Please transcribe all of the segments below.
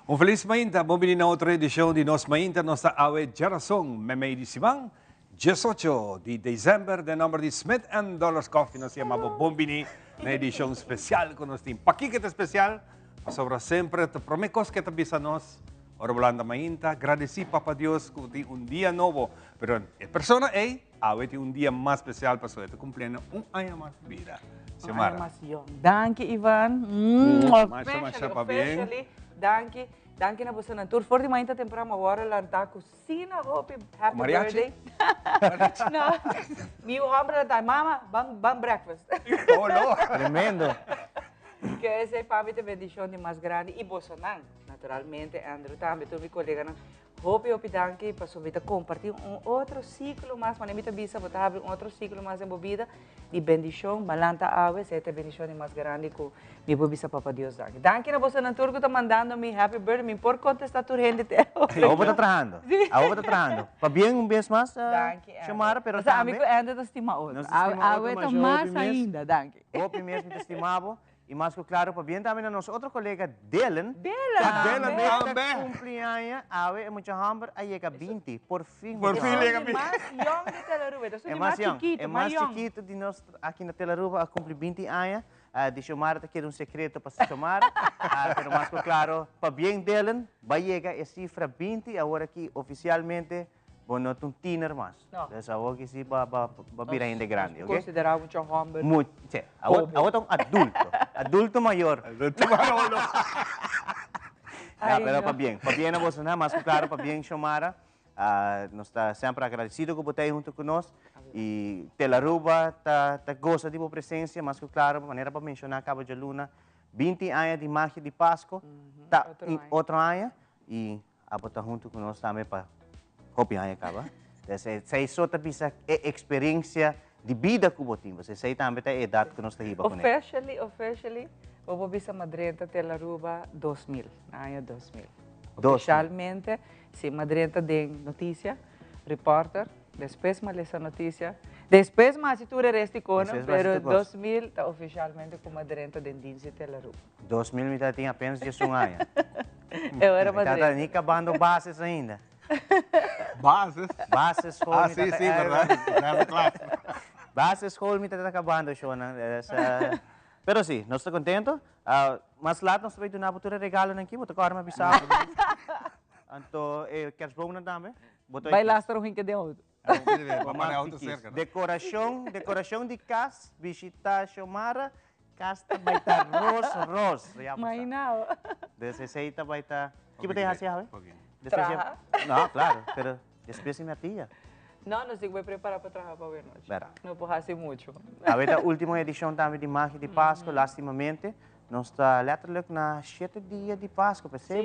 Um feliz mainta, bumili na outra edição de Nos Mainta, nossa awe geração, memei de Simang, 18 de dezembro, de número de Smith and Dollars Coffee, nós chamamos Bombini, na edição especial, com nós temos paquiquete especial, sobra sempre, te promecos que te bisa nós, ora volanda mainta, agradeci Papa Dios, que tem dia novo, pero a persona é, awe tem dia mais especial, para sua cumpleaños, ano mais vida. Xiomara. Danke, Ivan. Officially, danke. Danke na você na tour. For de mainta temporada agora lá na cozinha, hope happy Mariachi? birthday. No, meu homem da mama, bang breakfast. Oh, no. Tremendo. Que essa é para mim a bendição de mais grande e Bolsonaro, naturalmente, Andrew também, todo meu colega, hope danke para subir compartilhar outro ciclo mais, mas nem bisa botar abrir outro ciclo mais envolvida de bendição, balanta aves, essa bendição de mais grande que me bisa Papa Deus danke. Danke na você na turco tá mandando me happy birthday, me por contestar tu gente te. Ahora está trabajando. Ahora está trabajando. Para bien un vez más, Xiomara, pero também. também. Amigo, Andrew te estima outro. Nos estima outro, Aguenta mas mais hope ainda, danke. Hope mesmo te estimavo. E mais que claro, para bien também a nosso outro colega Dylan. Dylan Meta também. cumpleaños, ave, é muito hambre, aí chega 20, por fim. Por fim, chega 20. Mais young de Telaruba, eu sou É de mais mais chiquito, é mais chiquito de nós aqui na Telaruba, a cumprir 20 anos. De Xiomara, te queda um segredo para se Xiomara. Pero mais que claro, para bien Dylan, vai chegar a cifra 20, agora aqui oficialmente, bueno, um teener mais. Dessa hora que sim, para virar ainda grande, ok? Considerava muito homem. Muito, sim. Agora um adulto, adulto maior. Pero para bien a você, mas claro, para bien Xiomara, nós está sempre agradecido que você junto conosco e Telaruba tá gosta de sua presença, mas claro, maneira para mencionar Cabo de Luna, 20 anos de magia de Páscoa, tá em outro ano e a botar junto conosco também para hope ano acaba. Sei só tá bisa experiência de vida que você tem, você sei também a idade que nós está riba com ele. Officially, eu vou bisa Madrenta Telaruba 2000, ano 2000. 2000. Oficialmente, se Madrenta tem notícia, repórter, depois mais essa notícia, depois mais se tu resta icono, pero 2000 está oficialmente com Madrenta de Dinsi Telaruba. 2000 me tinha apenas 11 anos. Eu era Madrenta. Está nem acabando bases ainda. Bases? Bases, sim, verdade. Nessa classe. Bases, me está acabando, Shona. Pero sim, nós estamos contentos. Mas lá nós também temos um regalo aqui, vou tocar uma bisapa. Então, kerstboom também. Vai lá, estou ruim que deu outro. Decoração de casa, visitar Xiomara, casa vai estar ros. Mas não. Dessa vai estar... O que você vai fazer? Traja. Não, claro, pero después minha tia. Não, não sei que vai preparar para trabalhar para ver noite. Verá. Não pode fazer muito. A última edição também de Magia de Páscoa, lastimamente, nós está letterlijk na 7 dias de Páscoa. Pensei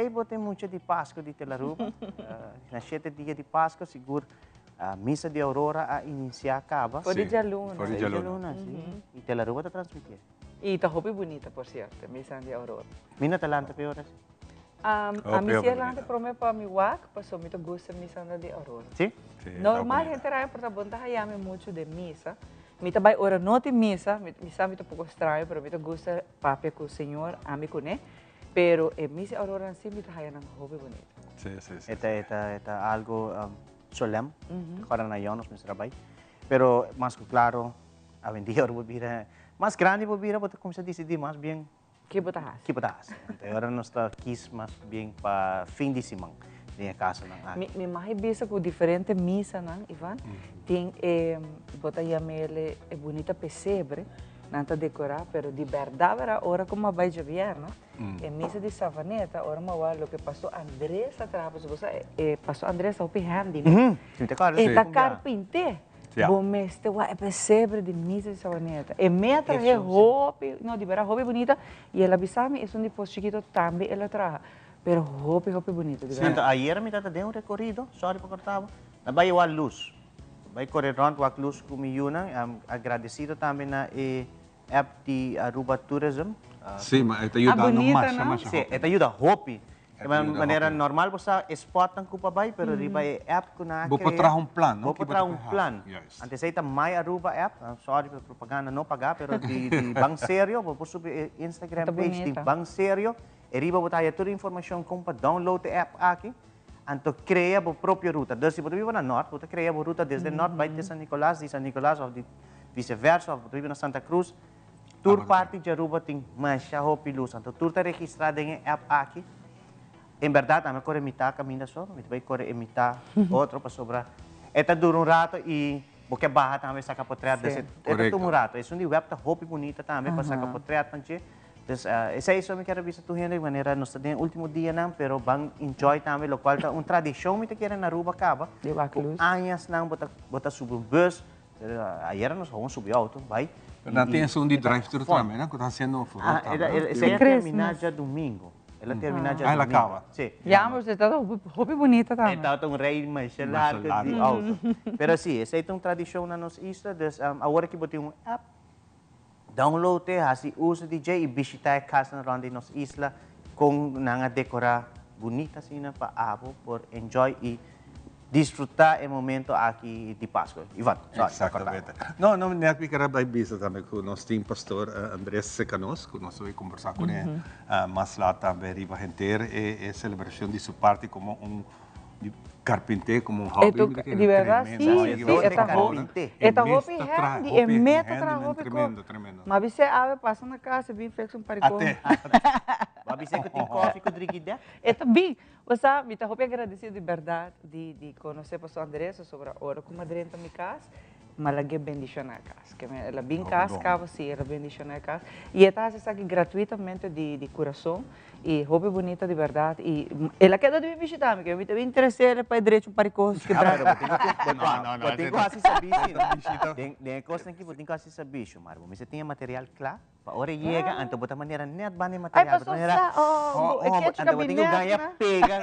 botar muito de Páscoa de Telaruba. Na 7 dias de Páscoa, seguro, a missa de Aurora a iniciar acaba. Foi de Luna. Foi de Luna, sim. E Telaruba está transmitindo. E está roupa bonita, por certo, missa de Aurora. Mina talanta pior assim. A missa Irlanda promete para mim wak, passou muito gosto de missa de Aurora. Sim? Normal, gente era para bontar hayame muito de missa. Me também ora não tem missa, me sabe muito pouco estranho, pero me gosta papi com o Senhor, amigo né. Pero missa Aurora sim me tá hayando roupa bonita. Sim. Eta algo solemne, para na nós meu trabalho. Pero mais claro, a vendia vou vir mais grande vou vir, como se diz, mais bem. Que botas? Que botas. Agora nós está aqui mais bem para fim de semana. Em casa não. Me mais bisa com diferente missa não, Ivan. Tem botar yamele é bonita pesebre, não tá decorar, pero de verdade era hora como vai de inverno. É missa de Savaneta, hora o que passou Andressa trabalha, você passou Andressa o handy, né? É da carpinteiro. Bom, este é pesebre de missa de Savaneta. É metra é roupa, não, de verdade roupa bonita. E ela bisame, é um depois chiquito também ela traz. Pero roupa bonita. Então, ayer me deu um recorrido, sorry por cortar, vai a luz. Vai correr rond com a luz com Yuna, agradecido também na app de Aruba Tourism. Sim, mas te ajuda mais. Sim, te ajuda roupa. De maneira normal, você spot ang kupa-bay, pero riba app ko na Vou trazer um plano. Vou trazer um plano. Antes aí, may Aruba app, sorry por propaganda, não pagar, pero de Bang Serio, vou subir Instagram page de Bang Serio, Arriba botar aí toda a informação como para download a app aqui. Então cria a própria ruta. Então se você vive na norte, você cria a ruta desde o norte vai até San Nicolás, de San Nicolás ou de vice-versa, ou você vive na Santa Cruz. Tour parte de Aruba tem mancha, roupa e luz. Então tudo está registrado em app aqui. Em verdade, a minha corre mitad caminha só, a vai correr mitad outro para sobrar. Esta dura um rato e porque barra também saca potreado desse. Esta dura um rato. Isso é web tá roupa bonita também para sacar potreado também. Então, essa é isso que eu quero ver tu gente de maneira não está no último dia não, pero bang enjoy também, lo qual tá uma tradição que querem na Aruba acaba. De Bacalus. Anos não bota subir um bus. Ayer nós vamos subir auto, vai. Não tem som de drive-thru também, né? Que está sendo furado. Essa ia terminar já domingo. Ela termina já ela acaba. Sim. Já, mas está roupa bonita também. Então, um rei mais largo de auto. Pero sim, essa é uma tradição na nossa isla. Agora que botei um app, download, assim, usa DJ e visitar a casa na nossa isla com uma decorar bonita assim para abo, por enjoy e desfrutar o momento aqui de Páscoa. Ivan, Exatamente. Não, nem aqui quero vai vista também com o nosso team pastor Andrés Secanos, que nós vamos conversar com ele, mas lá também riba gente e celebração de sua parte como carpinteiro, como hobby. De verdade, sim, esta hobby. Esta hobby é meta para hobby. Tremendo. Mas você passa na casa, bem feito um paricô. Até. Mas você que tem coffee com driguidé? É também, você sabe, está muito agradecido de verdade de conhecer o pastor Andrés sobre a hora como madrinha da minha casa, mas ela é bendição na casa, que ela bem casa, sim, ela bendição na casa, e ela está aqui gratuitamente de coração, e roupa bonita de verdade, e ela quer de me visitar, porque eu me tenho interesse para direito um paricô quebrado. Não, tem quase saber, tem coisa que tem quase saber, mas você tem material claro, para hora chega, então botar maneira net bane material, maneira então botar ganha pega,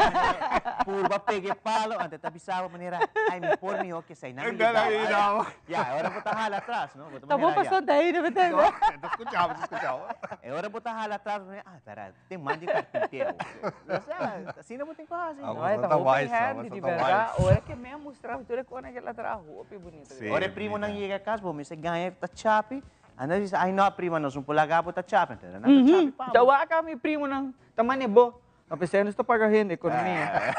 curva pega palo, então tá bisava maneira, ai me por me que sai não. Ya, agora botar hala atrás, não? Tá bom passar daí, não tem? Escutava. Agora botar hala atrás, pera, tem mais de carpinteiro. Assim não tem quase. Não, é roupa handy de verdade. Olha que mesmo mostrar tudo com aquela traz roupa bonita. Ora primo não chega a casa, bom, você ganha tá chape. Anda diz, ai não, prima, nós não pulaga botar chape, entendeu? Não chape pa. Então aka mi primo não, taman é bom. A pessoa não está pagando economia.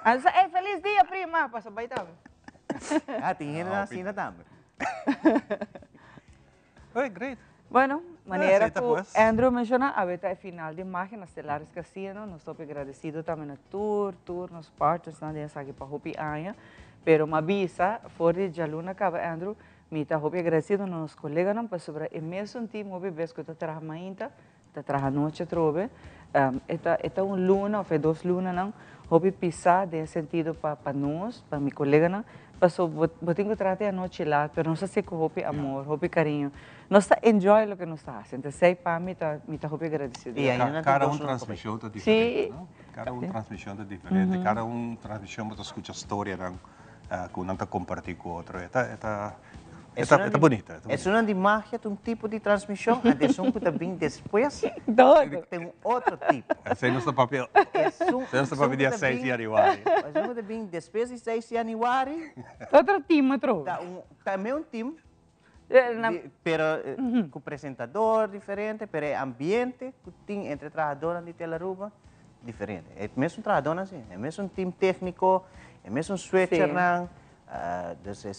Asa, feliz dia prima, passa baita. Tem gente assim na também. Oi, great. Bueno, maneira que pues. Andrew menciona, a ver, final de magia na Stellaris Casino, nós estamos agradecidos também no tour, nos partes, nós aqui para Hopi Anha, pero uma visa, fora de Jaluna, acaba Andrew, me está Hopi agradecido nos colegas, não, para sobre o mesmo time, Hopi, vez que está trabalhando mainta, está trabalhando noite, trobe, esta luna, ou foi 2 lunas, não, Hopi pisar, de sentido para nós, para meu colega, não, passou, vou ter que tratar a noite lá, mas não sei com Hopi amor, Hopi carinho. Nós está enjoy o que nós está fazendo. Então, sei para mim, me está Hopi agradecido. Cada transmissão está diferente, não? Cada transmissão está diferente, cada transmissão você escuta a história, que não está compartilhando com o outro. Está bonita. É uma de magia, um tipo de transmissão, a decisão que também depois tem outro tipo. Esse é nosso papel. Esse é nosso papel dia 6 de januário. Mas eu também, depois de 6 de januário... Outro time, outro. Também um time, pero com apresentador diferente, pero é ambiente que tem entre trabalhadores de Telaruba diferente. É mesmo trabalhador assim, é mesmo um time técnico, é mesmo um switcher,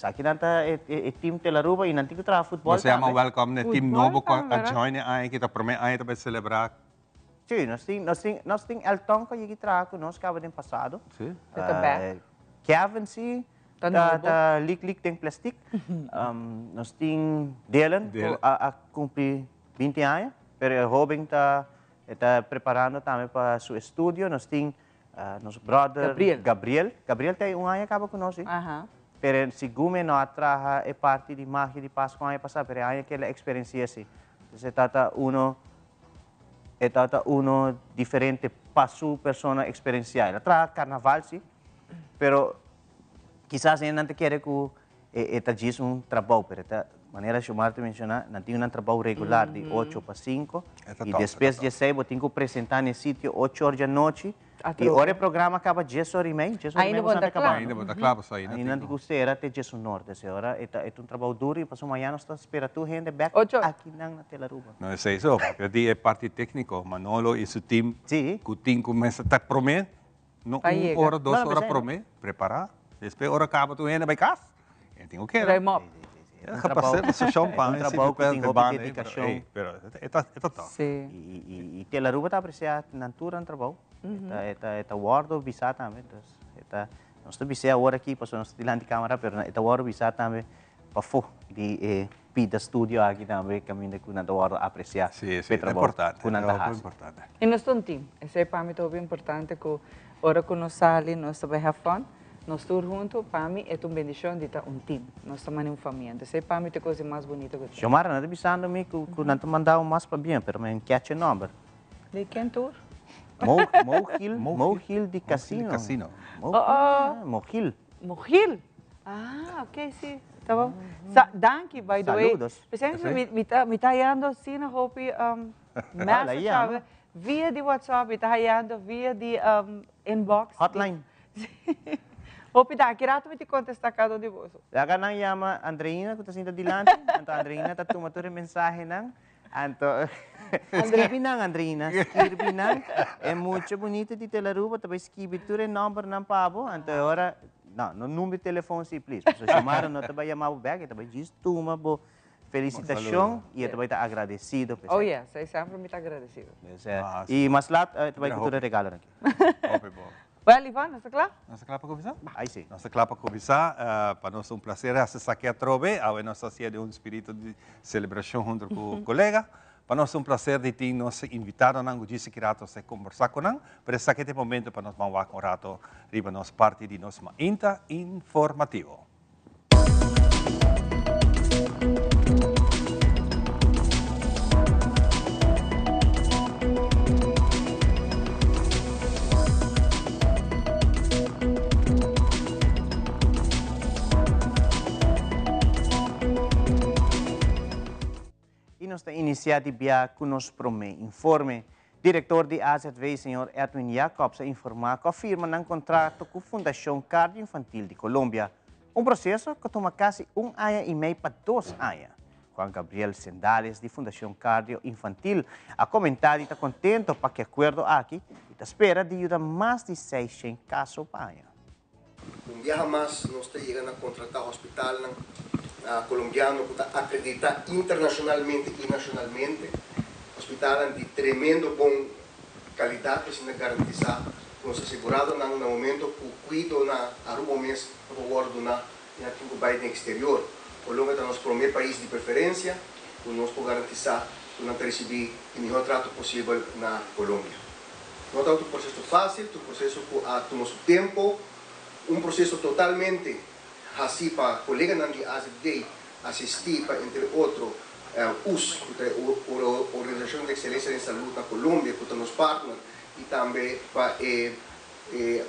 aqui não é time Telaruba e não tem que trabalhar futebol. Você é uma welcome no time novo a join aí que está promete aí para celebrar. Sim, nós temos Elton que aqui trabalha conosco acaba de passado. Sim. Kevin sim. Da lik tem plastic. Nós temos Dylan a cumprir 20 anos, pero Robin está preparando também para seu estúdio. Nós temos nosso brother Gabriel. Gabriel tem ano acaba conosco. Pero si gume no atraja é parte de magia de Páscoa ano passado, pero ano que ela experiência assim. Então uno diferente para sua persona experiencial. Ela traga carnaval sim, pero quizás ela não quer que esta diz trabalho, pero esta maneira de chamar te mencionar, não tem trabalho regular de 8 para 5 e depois de 6 eu tenho que apresentar no sítio 8 horas da noite E ora o programa acaba 10 horas e meia. 10 horas e Ainda meia vou acabar. Ainda vou dar claro só aí, né? Ainda não gostei até 10 norte. Ora, é um trabalho duro e passou amanhã nós estamos esperando gente back Ocho. aqui na Telaruba. Não é isso, porque é parte técnica. Manolo e seu time, Sim. que o time começa a prometer, não Aí uma chega. hora, 2 Não, horas mas é, prometer, preparar. Depois a hora acaba, tu ainda vai casa. Eu tenho que ir. Raymond. Rapaziada, só chão para trabalho que tem hobby, dedicação. É total. Sim. E Telaruba está apreciado na altura no trabalho. Está guardo bisa também. Nós estamos bisa agora aqui, passou nós estamos de câmera, mas está guardo bisa também para fo de pita estúdio aqui também, caminho que nós guardo apreciar. Sim, é importante. É importante. E nós estamos um time. Esse é para mim também importante que hora que nós saímos, nós também have fun. Nós todos juntos, para mim, é uma bendição de estar um time. Nós estamos em família. Essa é para mim a coisa mais bonita que eu tenho. Chamara, não está bisando me que nós mandamos mais para bem, mas não catch o número. De quem tour? Mohil de Casino. Mohil. Mohil? Ah, ok, sim. Tá bom. Danke, by the way. Saludos. Pensando, me está indo assim, na hope, message, sabe? Via de WhatsApp, me está indo via de inbox. Hotline. Hope da, que rato me te contestar cada um de vocês. Agora não chama Andreina, que está sendo dilante. Então, Andreina está tomando a mensagem, não? Então, escreve não, Andreina. Escreve não. É muito bonito de Telaruba. Também escreve tudo o número não pabo. Então, agora, não, no número de telefone, sim, please. Se chamaram, não também chamar o bag. Também diz uma boa felicitação e também está agradecido. Oh, yes. Eu sempre me está agradecido. E mas lá, também com tudo regalo aqui. Well, Ivan, está claro? Nós claro para conversar? Aí sim. Nós claro para conversar. Para nós é um prazer acessar aqui a Trove. A nossa de um espírito de celebração junto com o colega. Para nós é um prazer de ter nos invitado a disse que rato se conversar com nós. Para esse aqui momento para nós vamos com rato riba nós parte de nosso INTA informativo. Nós estamos iniciando com nosso informe. Diretor de AZV, Sr. Edwin Jacobs, informa que firma um contrato com a Fundação Cardio Infantil de Colômbia. Um processo que toma quase ano e meio para 2 anos. Juan Gabriel Sendales, de Fundação Cardio Infantil, a comentar e está contente para que acordo aqui e está espera de ajudar mais de 600 casos para ano. Um dia mais nós estamos chegando a contratar hospital colombiano que está acreditado internacionalmente e nacionalmente. Hospital de tremendo bom qualidade, que se garantizar nos assegurado no momento que cuido na Aruba mês para o guardo na no exterior. Colômbia é o nosso primeiro país de preferência, que nós podemos garantizar que nós recebemos o melhor trato possível na Colômbia. Não é um processo fácil, é um processo que toma seu tempo, um processo totalmente assim para colegas de AZD assistir para, entre outros, US, que é a Organização de Excelência em Saúde na Colômbia, que é nos partners, e também para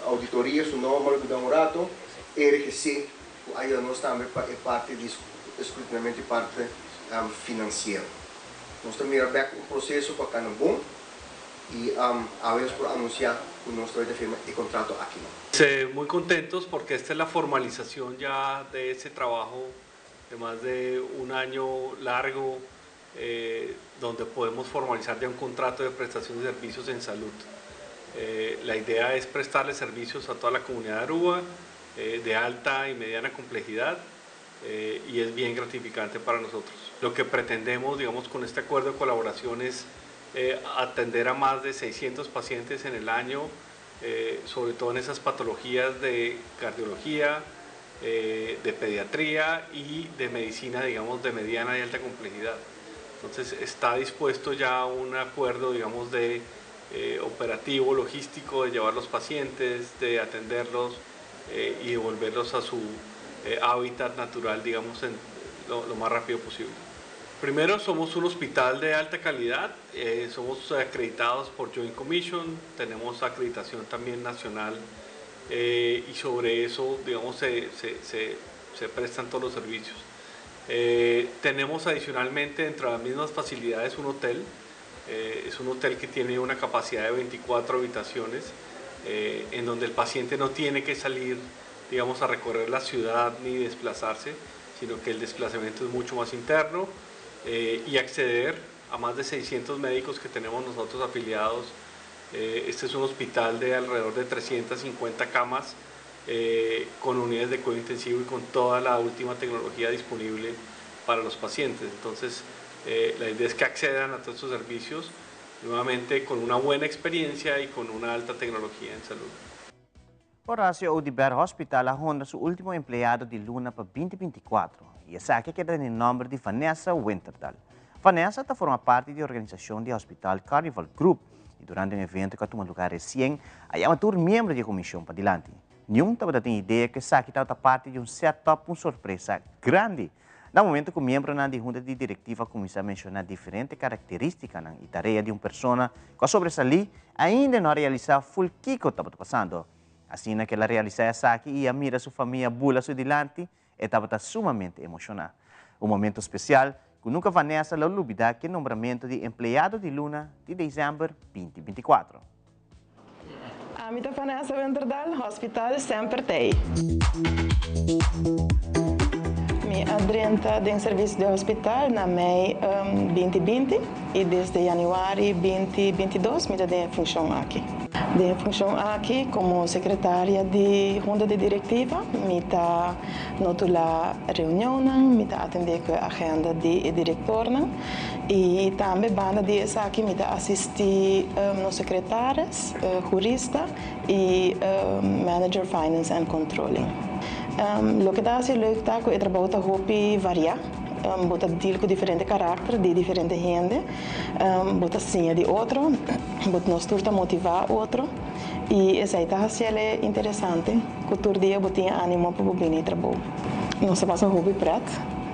auditorias, o nome do Damorato, RGC, que ajuda nós também para parte de exclusivamente parte financeira. Nós também miramos um processo para cada bom y a veces por anunciar nuestro firma de contrato aquí. Muy contentos porque esta es la formalización ya de ese trabajo de más de un año largo donde podemos formalizar ya un contrato de prestación de servicios en salud. La idea es prestarle servicios a toda la comunidad de Aruba de alta y mediana complejidad y es bien gratificante para nosotros. Lo que pretendemos, digamos, con este acuerdo de colaboración es atender a más de 600 pacientes en el año, sobre todo en esas patologías de cardiología, de pediatría y de medicina, digamos, de mediana y alta complejidad. Entonces está dispuesto ya un acuerdo, digamos, de operativo, logístico, de llevar los pacientes, de atenderlos y devolverlos a su hábitat natural, digamos, en lo más rápido posible. Primero, somos un hospital de alta calidad, somos acreditados por Joint Commission, tenemos acreditación también nacional y sobre eso, digamos, se prestan todos los servicios. Tenemos adicionalmente dentro de las mismas facilidades un hotel, es un hotel que tiene una capacidad de 24 habitaciones en donde el paciente no tiene que salir, digamos, a recorrer la ciudad ni desplazarse, sino que el desplazamiento es mucho más interno y acceder a más de 600 médicos que tenemos nosotros afiliados. Este es un hospital de alrededor de 350 camas con unidades de cuidado intensivo y con toda la última tecnología disponible para los pacientes. Entonces, la idea es que accedan a todos estos servicios nuevamente con una buena experiencia y con una alta tecnología en salud. Horácio Audibert Hospital arronda seu último empregado de Luna para 2024 e essa aqui queda no nome de Vanessa Winterdal. Vanessa está forma parte da organização do Hospital Carnival Group e durante um evento que tomou lugar recém, aí é um membro da comissão para diante. Nenhum estava tendo ideia que essa aqui estava parte de setup, uma surpresa grande. No momento que o membro da junta de diretiva começou a mencionar diferentes características e tarefas de uma pessoa que sobressalir, ainda não realizar full kiko estava passando. Assim que ela realizou essa aqui e a mira sua família bula sua dilante, estava sumamente emocionada. Um momento especial que nunca Vanessa não olvidar que o nombramento de empregado de Luna de dezembro 2024. Amita Vanessa Winterdal, Hospital Sempre Tei. Mi adrenta em serviço de hospital na mei 2020 e desde januário 2022 me dei função aqui. De função aqui como secretária de junta de diretiva, me está notula reunião, me está atender a agenda de diretor e também banda de aqui me está assistir nos secretários, jurista e manager finance and controlling. Lo que dá se leuk tá que trabalho tá hopi varia, bota deal com diferente caráter de diferente gente, bota sinha de outro, bota nos turta motivar outro e essa aí tá se é interessante, que todo dia botinha ânimo para bem trabalho. Nós passa hopi preto,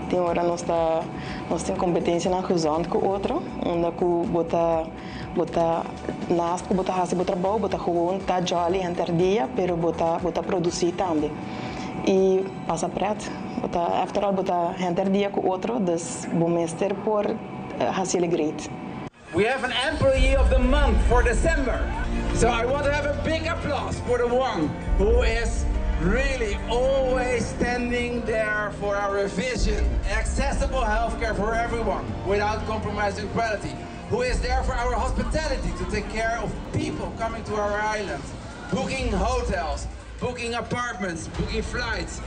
tem hora nós tem competência na horizonte com outro, onde que bota nas que bota hasi bota trabalho, bota gewoon tá jolly entre dia, pero bota produzir também. E passa preto, after all, bota render dia com outro, dus bomester por hasile great. We have an employee of the month for December, so I want to have a big applause for the one who is really always standing there for our vision, accessible healthcare for everyone without compromising quality, who is there for our hospitality to take care of people coming to our island, booking hotels, booking apartments, booking flights.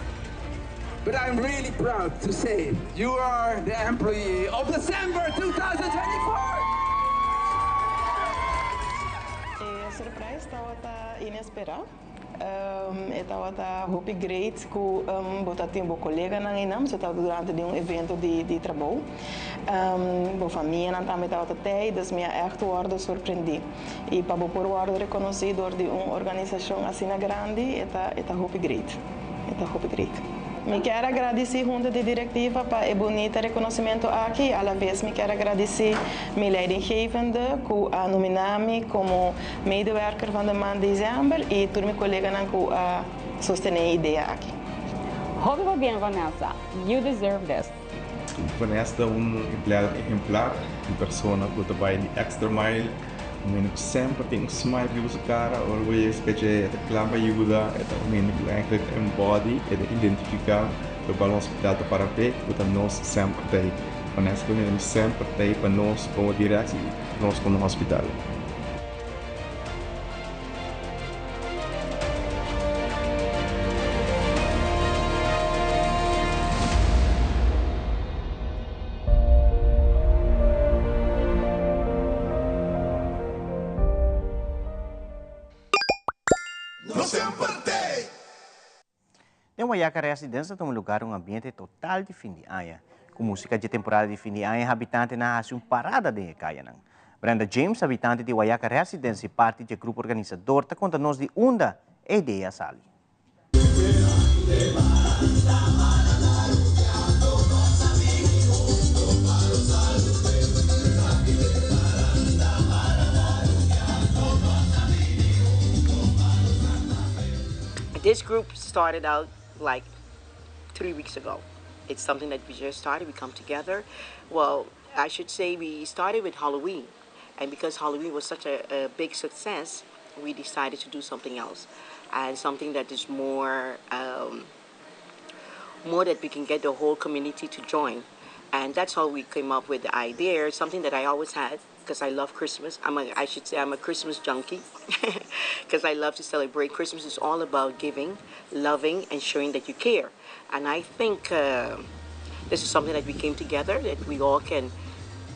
But I'm really proud to say you are the employee of December 2024! Surprise estava inesperado. Estava hopi great que bota tempo colega na inam, so estava durante um evento de trabalho. Bo família não também estava até, dus me echt worden surpreendi. E para por worden reconhecido de uma organização assim grande, está hopi great. Está hopi great. Me quero agradecer a junta de diretiva para o bonito reconhecimento aqui. À vez, me quero agradecer a minha leidinggevende, que a nominar-me como medewerker van de maand december e todos meus colegas que sostenem a ideia aqui. Muito bem, Vanessa. You deserve this. Vanessa é empregado exemplar, uma pessoa que trabalha de extra mile, que sempre tem smile na sua cara, always que reclama ajuda, é um menino que eigenlijk embody, é identificar o balão hospital para ver, que nós sempre tem. Vanessa sempre tem para nós como direção, nós como hospital. Em Waiaka Residência tem um lugar, um ambiente total de fim de ano. Com música de temporada de fim de ano, habitante na uma parada de Kaianang. Brenda James, habitante de Waiaka Residência e parte do grupo organizador, está contando-nos de onda a ideia sali. This group started out like 3 weeks ago. It's something that we just started. We come together. Well, I should say we started with Halloween. And because Halloween was such a big success, we decided to do something else, and something that is more that we can get the whole community to join. And that's how we came up with the idea, something that I always had, because I love Christmas. I should say I'm a Christmas junkie, because I love to celebrate. Christmas is all about giving, loving, and showing that you care. And I think this is something that we came together, that we all can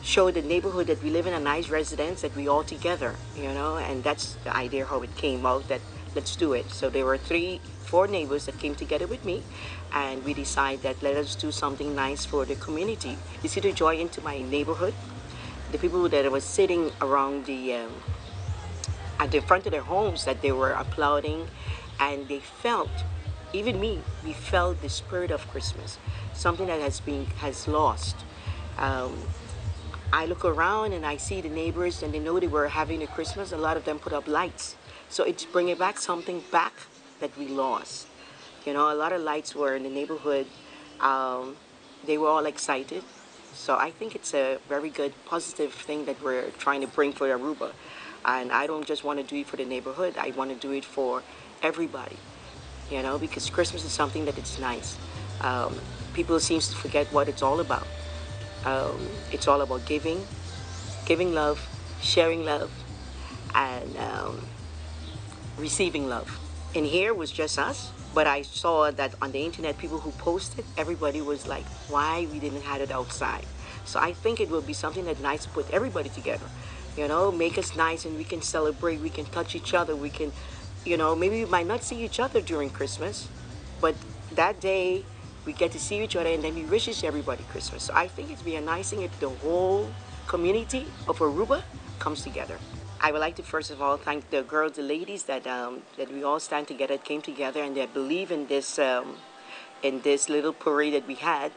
show the neighborhood that we live in, a nice residence, that we all together, you know, and that's the idea how it came out, that let's do it. So there were 4 neighbors that came together with me, and we decided that let us do something nice for the community. You see the joy into my neighborhood. The people that were sitting around at the front of their homes, that they were applauding, and they felt, even me, we felt the spirit of Christmas, something that has lost. I look around and I see the neighbors, and they know they were having a Christmas. A lot of them put up lights. So it's bringing back something back that we lost. You know, a lot of lights were in the neighborhood. They were all excited. So I think it's a very good, positive thing that we're trying to bring for Aruba. And I don't just want to do it for the neighborhood. I want to do it for everybody, you know, because Christmas is something that it's nice. People seem to forget what it's all about. It's all about giving love, sharing love, and receiving love. And here was just us, but I saw that on the internet, people who posted, everybody was like, why we didn't have it outside. So I think it will be something that's nice to put everybody together, you know, make us nice, and we can celebrate, we can touch each other, we can, you know, maybe we might not see each other during Christmas, but that day, we get to see each other, and then we wish everybody Christmas. So I think it'd be a nice thing if the whole community of Aruba comes together. I would like to first of all thank the girls, the ladies that we all stand together, came together, and that believe in this little parade that we had.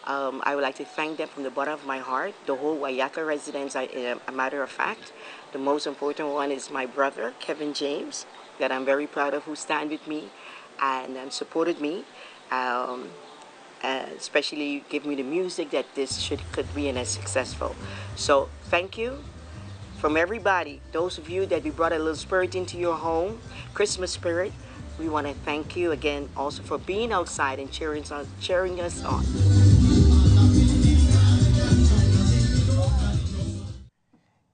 I would like to thank them from the bottom of my heart, the whole Wayaka residents. A matter of fact, the most important one is my brother, Kevin James, that I'm very proud of, who stand with me and supported me. Especially give me the music that this could be as successful. So thank you from everybody, those of you that we brought a little spirit into your home, Christmas spirit. We want to thank you again also for being outside and cheering us on.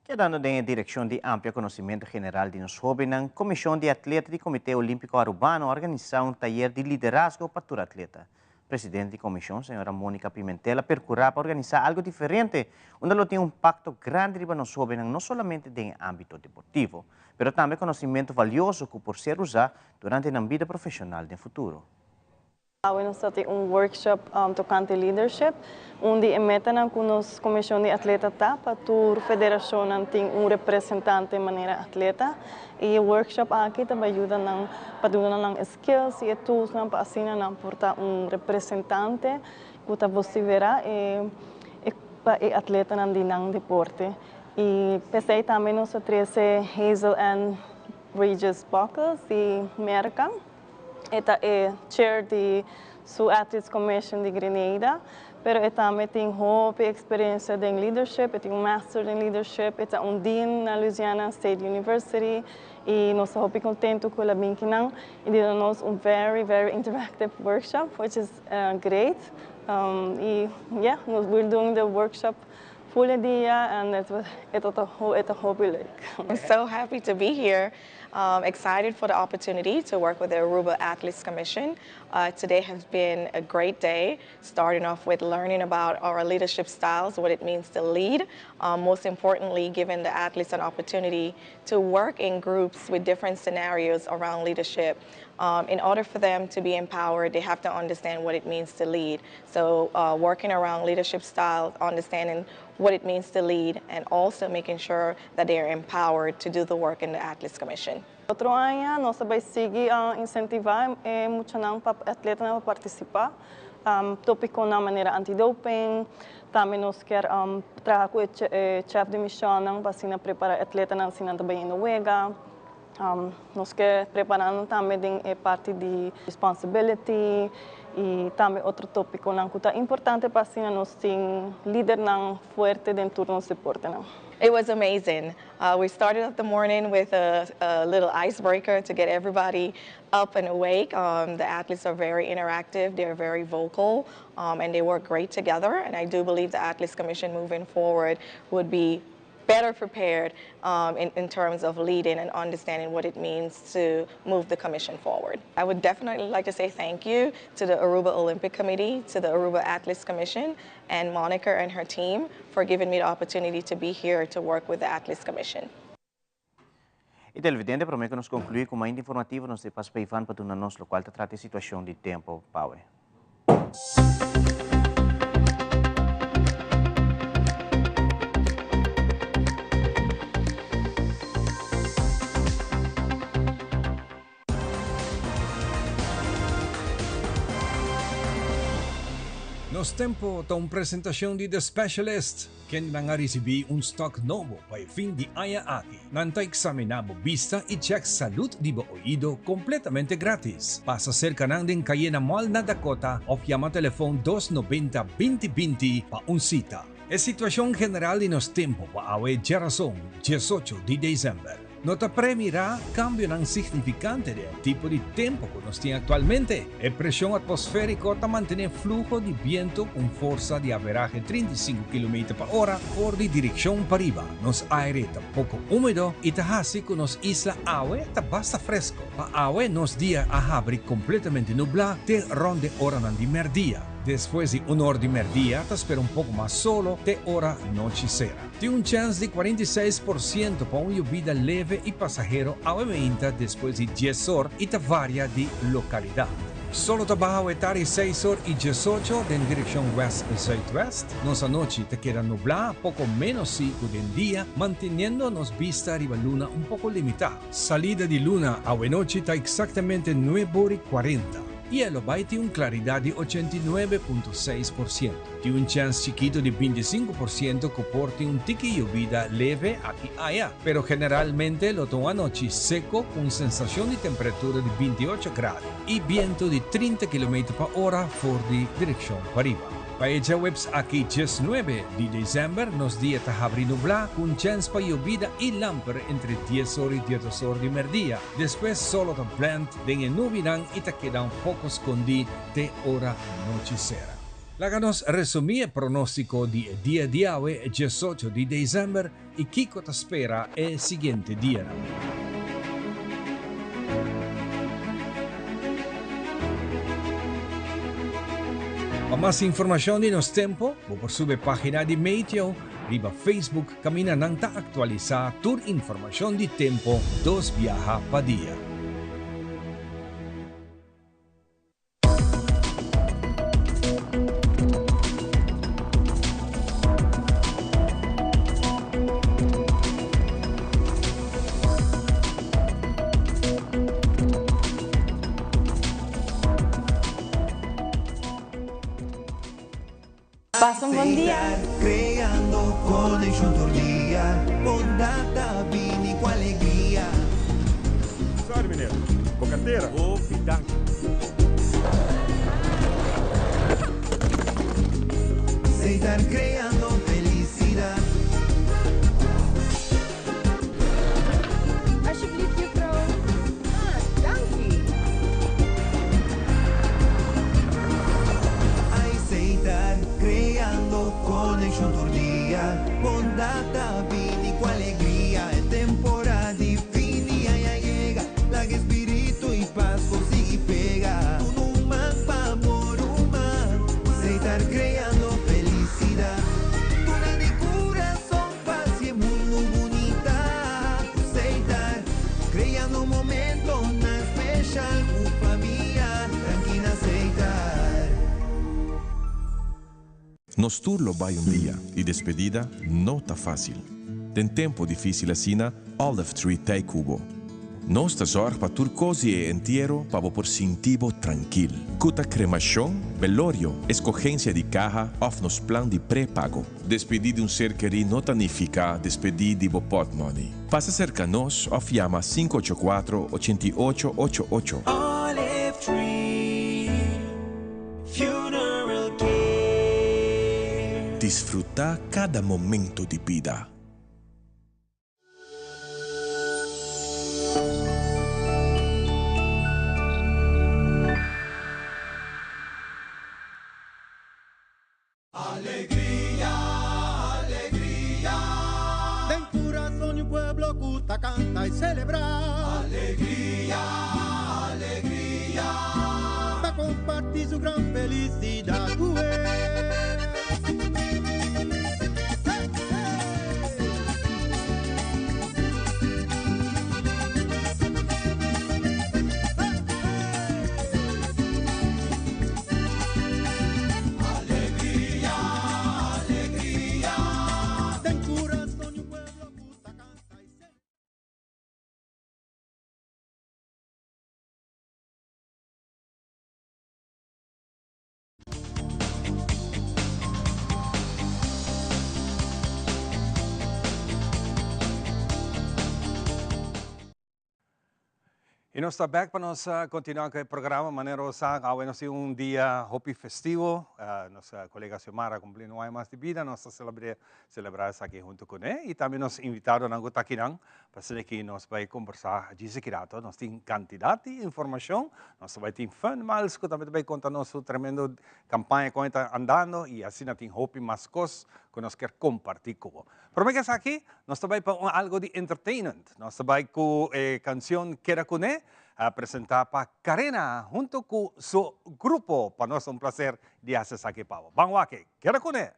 Quedando em direção de amplo conhecimento general de nós jóvenes, a Comissão de Atleta do Comitê Olímpico Arubano organizou taller de liderazgo para o atleta. Presidente da comissão, senhora Mônica Pimentel, percurrá para organizar algo diferente, onde ele tem impacto grande para nós jovens, não somente no âmbito deportivo, mas também conhecimento valioso que por ser usado durante a vida profissional no futuro. Nós temos workshop tocante leadership, onde a meta na comissão de atleta para a federação tem representante de maneira atleta, e o workshop aqui também ajuda para skills e tools para assim portar representante que você verá e atleta no deporte. E pensei também nós temos Hazel and Regis Buckles de América. Esta é chair de sua Athletes Commission de Grenada, pero também tem experiência em leadership, tem master em leadership, é dean na Louisiana State University, e nós estamos muito contentes com a Binkinang, e deu-nos very, very interactive workshop, which is great. We're doing the workshop full day, and it's a hobby like. I'm so happy to be here. Excited for the opportunity to work with the Aruba Athletes Commission. Today has been a great day, starting off with learning about our leadership styles, what it means to lead. Most importantly, giving the athletes an opportunity to work in groups with different scenarios around leadership. In order for them to be empowered, they have to understand what it means to lead. So working around leadership styles, understanding what it means to lead, and also making sure that they are empowered to do the work in the Athletes Commission. Outro ano, nós vamos seguir a incentivar muitos atletas a participar. Tópico na maneira antidoping, também nós queremos trabalhar com o chefe de missão para preparar atletas também em Noruega. Nós queremos preparar também parte de responsibility e também outro tópico que é importante para nós ter líder forte dentro do nosso esporte. It was amazing. We started up the morning with a little icebreaker to get everybody up and awake. The athletes are very interactive, they're very vocal, and they work great together. And I do believe the Athletes Commission moving forward would be better prepared in terms of leading and understanding what it means to move the commission forward. I would definitely like to say thank you to the Aruba Olympic Committee, to the Aruba Athletes Commission, and Monica and her team for giving me the opportunity to be here to work with the Athletes Commission. E televidente, prometo que nos concluir com mais informativo, nos depas para Ivan para nos lo qual te trata a situação de tempo, Paue. Nos tempo da presentação de The Specialist, quem nang recebi stock novo para fim de aya aqui. Nanta examinabo vista e check saúde de oído completamente grátis. Passa cerca nang din Cayena Mall na Dakota o llama telefone 290-2020 pa cita. A situação general de nos tempo pa awe geração 18 de dezembro. Nota premierá cambio tan significante del tipo de tiempo que nos tiene actualmente. La presión atmosférica está mantiene flujo de viento con fuerza de averaje 35 km/h por de dirección para arriba. Nos aire está poco húmedo y está así que nos isla agua está bastante fresco. Pa agua nos día a abrir completamente nublado de ronde hora de mediodía. Después de una hora de mediodía, te espera un poco más solo de hora anochecera. Tiene un chance de 46% para una lluvia leve y pasajero a 20 después de 10 horas y te varía de localidad. Solo trabajo de 6 horas y 18 en dirección west-southwest. Nos anoche te queda nublada, poco menos 5 del día, manteniéndonos vista arriba luna un poco limitada. Salida de luna a noche está exactamente 9:40. Y el Obay tiene una claridad de 89.6%. Tiene un chance chiquito de 25% que porte un tique lluvia leve aquí y allá, pero generalmente lo toma anoche seco con sensación de temperatura de 28 grados y viento de 30 km/h por de dirección para arriba. Para ella webs aquí 19 de diciembre nos días está abrir nublado con chance para lluvia y lámpara entre 10 horas y 10 horas de mediodía. Después solo te blend de nubilan y te queda un poco escondido de hora anochecera. La que nos resumí el pronóstico de día de hoy 18 de diciembre y Kiko te espera el siguiente día. Para más información de nos tempo, por sube página de Meteo, riba Facebook, camina nanta actualizar tu información de tempo 2 viaja pa día. Passa un buon dia. Creando connection tordia, ondata vini com alegria. Sorry, mineiro. Bocateira? Ô, fidanco. Sem estar creando felicidade. Alsjeblieft, juffrouw. Dank u. Aceitar, creando connection tordia, ondata vini com alegria. É temporada de fini, ai llega, la que espírito e paz consigue pegar. Tu não mapa amor humano, aceitar creando felicidade. Una de coração, paz e muito bonita. Aceitar, creando um momento na especial, com família, tranquila aceitar. Nos turlo vai dia e despedida não tá fácil. Tem tempo difícil assim, Olive Tree Tay Cubo. Nós te zorg para tur cosi e entierro para por sintivo tranquil. Cuta cremação, velorio, escogencia de caja, of nos plan de pré-pago. Despedir de um ser querido não significa despedir de pot money. Passa cerca nos, of llama 584-8888. Olive Tree Funeral Care. Disfrutar cada momento de vida. gusta cantar y celebrar. Alegría, alegría, para compartir su gran felicidad. E nós estamos back para nós continuar com o programa. Maneiro sa, hoje nós temos dia hopi festivo. Nossa colega Xiomara cumprindo um ano mais de vida. Nós celebrar isso aqui junto com ele. E também nós invitados a Gotaquinang para ser que nós vai conversar disso que nós temos quantidade de informação. Nós vai ter fun, mas que também vai contar nossa tremenda campanha que está andando e assim nós temos hopi mais coisas que nós queremos compartilhar com você. Pero que aqui, nós também para algo de entertainment. Nós também com a canção Queda com ele, apresentar para Karena junto com seu grupo. Para nós é um prazer de fazer isso aqui para você. Vamos aqui, Queda com ele.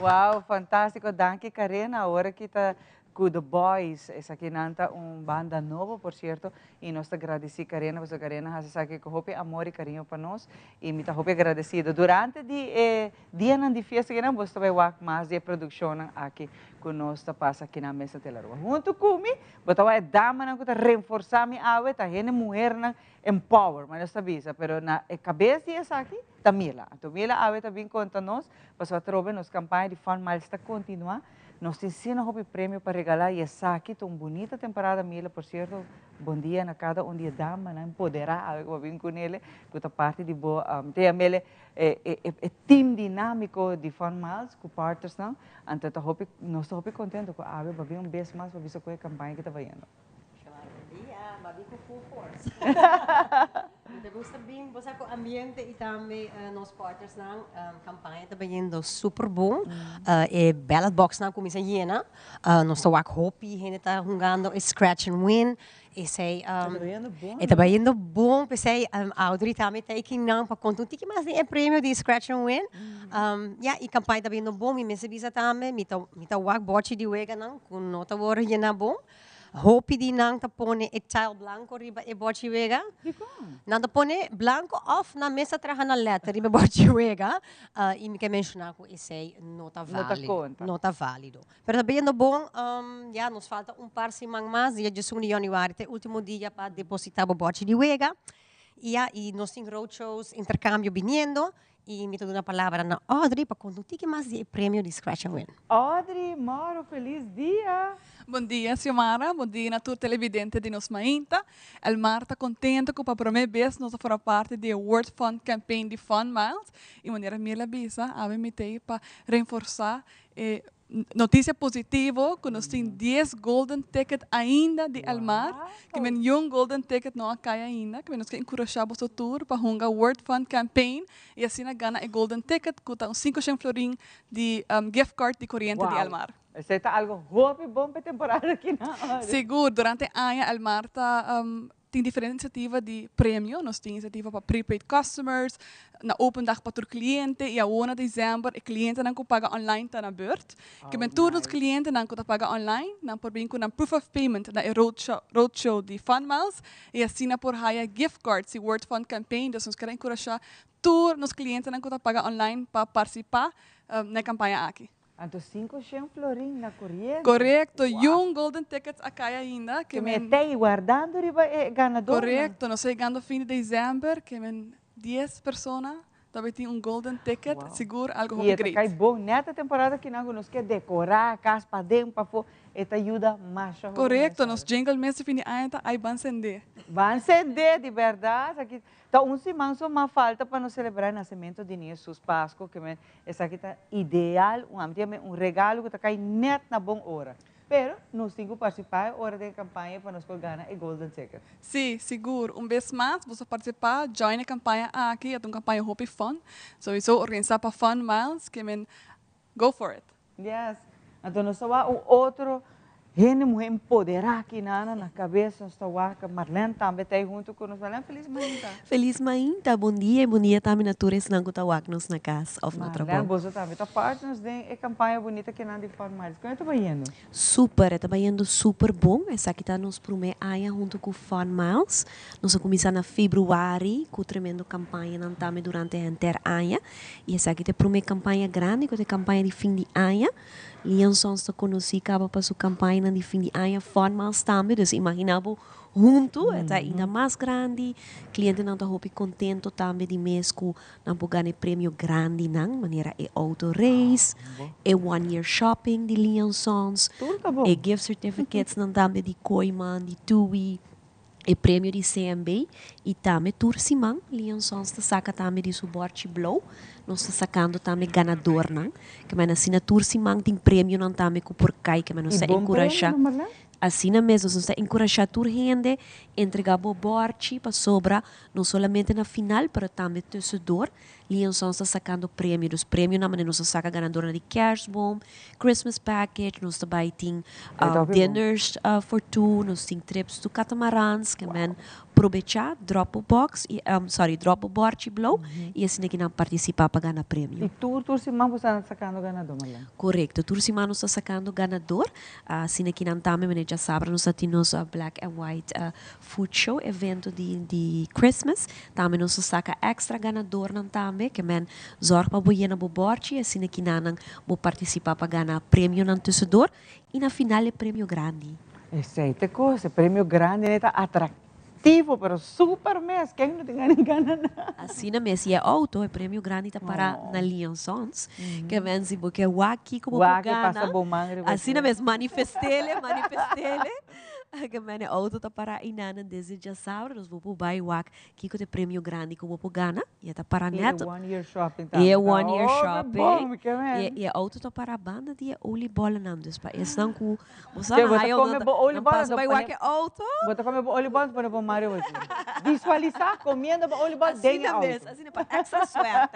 Wow, fantástico. Danke, Karina. Ahora que está con The Boys, esa aquí nanta banda nova, por cierto, y nos agradeci, Karina, porque Karina hace saque con hope amor y cariño para nós, y me está hope agradecido. Durante dia de fiesta que nós também mais de produção aqui conosco passa aqui na mesa de largo. Junto comigo, botava dama na que reforçar minha ave, tá gente mulher na empower, mas não sabia, pero na cabeça essa aqui tá Mila. Então Mila ave também conta nós, passou a trobe nos campanha de Fun Miles está continuar. Nos ensina o prêmio para regalar e essa aqui tão bonita temporada Mila, por certo, bom dia na cada dia dama, na empoderar, eu vim com ele, que a parte de boa, tem a Mila team dinâmico de Fun Miles, com partners não, então nós estamos contentes com a ave, vai vir vez mais para ver com a campanha que está vendo. Bom dia, babi com full force. Então, sabihin, basta ko ambiente e também nos partners ng campanha também indo super bom. E ballot box na kumisa yena. Nós tawak hopi, hindi ta hungando scratch and win. E say, e também indo bom, pensei, Audrey também taking nang pa kontunti que mas é prêmio de scratch and win. E campanha também indo bom, me sabisa também, me tawak bochi di wega nang kung nota wor yena bom. Hopi di nang tapone e tile blanco riba e bochi wega. Nang tapone blanco off na mesa traha na letter riba bochi wega. E me que mencionar com esse nota válido. Nota válido. Pero também no bom, nos falta par semana mais, dia 1 de januário, último dia para depositar o bochi de wega. E nós temos roadshows, intercâmbio viniendo. E me dou uma palavra na Audrey para contar o que mais é prêmio de Scratch and Win. Audrey, Mauro, feliz dia! Bom dia, Xiomara. Bom dia, na tua televidente de Nos Mainta. El Mar está contente que para a primeira vez nós fomos parte do World Fund Campaign de Fun Miles. E maneira minha avisa, a me para reforçar notícia positiva, que nós temos 10 golden tickets ainda de Almar, que um golden ticket não cai ainda, que nós queremos encorajar o tour para a World Fund Campaign e assim ganha o golden ticket, que está 500 florin de gift card de corrente de Almar. Isso é algo bom para a temporada aqui na Seguro, durante a ano, Almar tem diferentes iniciativas de prêmio. Nós temos iniciativa para prepaid customers, na open dag para o cliente, e a 1 de dezembro, o cliente não paga online na beurt. Que ben todos os clientes não paga online, não por bem com um proof of payment na roadshow de Fun Miles, e assim na por haya gift cards, e World Fund Campaign, então nós queremos encorajar todos os clientes não paga online para participar na campanha aqui. Então, 500 florin na corrente. Correto. Golden tickets acá ainda. Que me tem guardando riba ganador. Correto. Nós chegando fim de dezembro, que 10 pessoas também tem golden ticket. Seguro, algo muito grande. E é bom. Nessa temporada que nós quer decorar a casa para dentro, para fora, eta ajuda mais. Correto. Nos jingle mês de fim de ano, aí vão acender. Vão acender, de verdade. Aqui. Então, semana só uma falta para nós celebrar o nascimento de Jesus Páscoa, que essa aqui está ideal, regalo que está caindo net na boa hora. Pero nós temos que participar da hora da campanha para nós ganhar o Golden Ticket. Sim, seguro. Vez mais, você participar, join a campanha aqui, é uma campanha Hope Fun. So, isso organizar para Fun Miles, que go for it. Yes. Então, nós temos outro gente muito empoderada aqui na cabeça, nós estamos Marlene também está junto com nós. Marlene, feliz Mainta. Feliz Mainta, bom dia também na Tures não que nos na casa of na trabalho. Marlene, você também está parte nos de campanha bonita que não de Fun-Miles. Como está indo? Super, está indo super bom. Essa aqui está nos primeiro ano junto com Fun-Miles. Nós começamos em fevereiro com tremendo campanha não também durante a inteira ano. E essa aqui é a primeira campanha grande, que é a campanha de fim de ano. Leon Sons está conhecido para sua campanha de fim de ano, Fun Miles também, então imaginava junto, é ainda mais grande, o cliente não está contente também de mês com não ganhar prêmio grande, não, maneira é auto race, é 1 year shopping de Leon Sons, é gift certificates não também de Koiman, de TUI, é prêmio de CMB e também Turciman, Leon Sons está saca também de suporte Blow. Nós estamos sacando também ganador, não? Que mas assim na Turciman tem prêmio não também com por cai que mas nós está encorajar. Assim na mesma nós está encorajar tur gente entregar o borte para sobra não somente na final, para também torcedor. Leon Sons está sacando prêmio, os prêmios na maneira nós saca ganadora de cash bomb, Christmas package, nós também tem dinners for two, nós tem trips to catamarans, que men aprovechar Dropbox, Dropbox Blow, e assim que não participar para ganhar prêmio. E tour semana você está sacando ganador, Malan? Correto, tour semana está sacando ganador, assim que não também, mas já sabe, nós temos a Black and White Food Show, evento de Christmas, também nós saca extra ganador não também, que men zorg para boiar na boborte, assim que não vou participar para ganhar prêmio no tesouro, e na final é prêmio grande. Essa coisa, prêmio grande, está atrativo, pero super mês, quem não tem ganhar Assim na mês, e é auto, é prêmio grande para na Leon Sons, que vem se porque é aqui como passa bom assim na mês, manifestele, que vem é auto para inana desde já sabe, nós vamos para o que é prêmio grande como para gana, e é para neto. E é one year shopping. E é one year shopping. E é auto para a banda de olibola não, despa. Esse não com você come olibola, não vai que auto. Bota come olibola para o Mario hoje. Visualizar comendo olibola dentro da mesa, assim para extra suerte.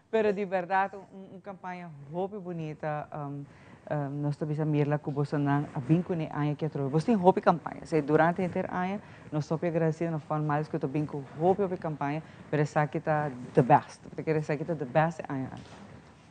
Pero de verdade, campanha muito bonita. Nós estamos a mirar com você não a vinco ne aia que trouxe. Você tem roupa campanha. Se durante a inter aia, nós estamos agradecidos no fone mais que eu vinco roupa campanha, para essa que está the best. Porque essa que está the best aia.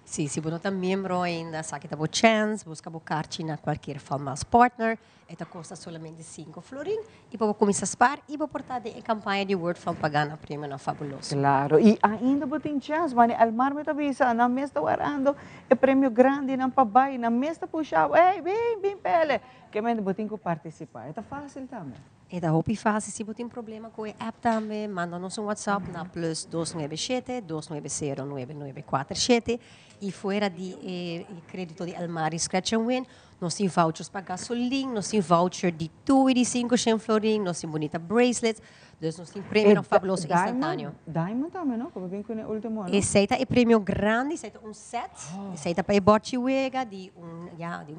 Sì, si può membro ainda, sa che ta chance, busca carci na qualquer Funmiles partner, e ta costa solamente 5 florin, e poi comincia a spar, e poi portare in campagna di World Fund pagana prima na fabuloso. Claro, e ainda tem chance, mas Almar me avisa, na mesa warando, é prêmio grande, na pabai, na mesa puxava, bem pele, que me botin que participar, é fácil também. E da hopi fase, se você tem problema com a app também, manda-nos um WhatsApp na plus 297-290-9947 e fora de crédito de Almari Scratch and Win, nós temos vouchers para gasolina, nós temos voucher de 25 florin, nós temos bonita bracelets, nós temos prêmio fabuloso instantâneo. Diamond também, não? Como bem com o último ano. Esse é prêmio grande, esse é set, esse é para bote uega de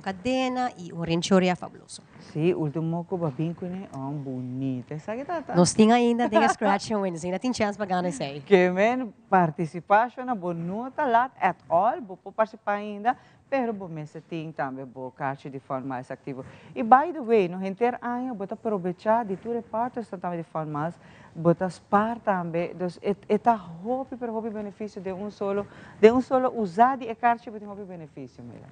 cadena e renchoria fabuloso. Sim, o último que bem com bonito. Nós temos ainda tem Scratch and Win, ainda tem chance para ganhar esse aí. Que men participação na bonita lá at all, vou participar ainda. Pero bom mês tem também boa caixa de forma mais ativa. E by the way, no inter ano, bota aproveitar de tudo partes também de forma mais, bota spar também, então está hobby para hobby benefício de um solo usar de caixa para hobby benefício, mira.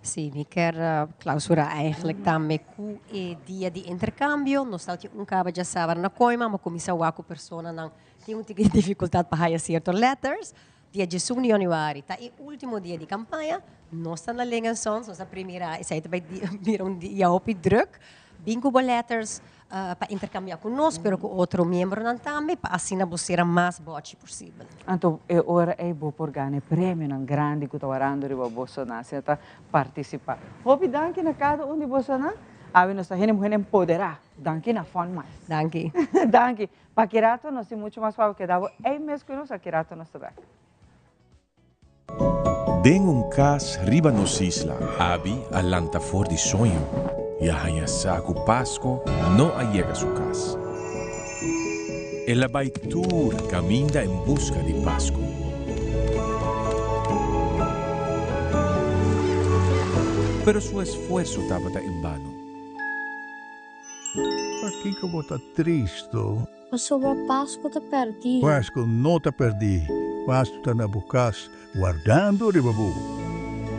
Sim, me quer clausurar eigenlijk também com o dia de intercâmbio. Nós temos cabo já sabe na coima, mas começar a com pessoa não tem muita dificuldade para receber certos letters. Dia de januário, tá? E último dia de campanha, nós estamos na ligação, nós a primeira, essa aí vai vir dia op druk, bingo letters para intercambiar conosco, pero com outro membro não também, para assim ser a mais bote possível. Então, agora é bom por ganhar prêmio não grande que está orando de Bolsonaro, você está participar. Hope danke na cada de Bolsonaro. Abi nós estamos empoderar, danke na fone mais. Danke. Danke. Para Kirato nós temos muito mais para que dava, mesmo que nós a Kirato nós também. Den cas riba nos isla, abi alanta for di sonho, e a saco Pasco não allega su cas. Ela vai tour caminha em busca de Pasco. Pero su esfuerzo estaba en vano. Aqui que eu estou triste. Mas sobre a Páscoa te perdi. Páscoa não te perdi. Páscoa está na bucas guardando de babu.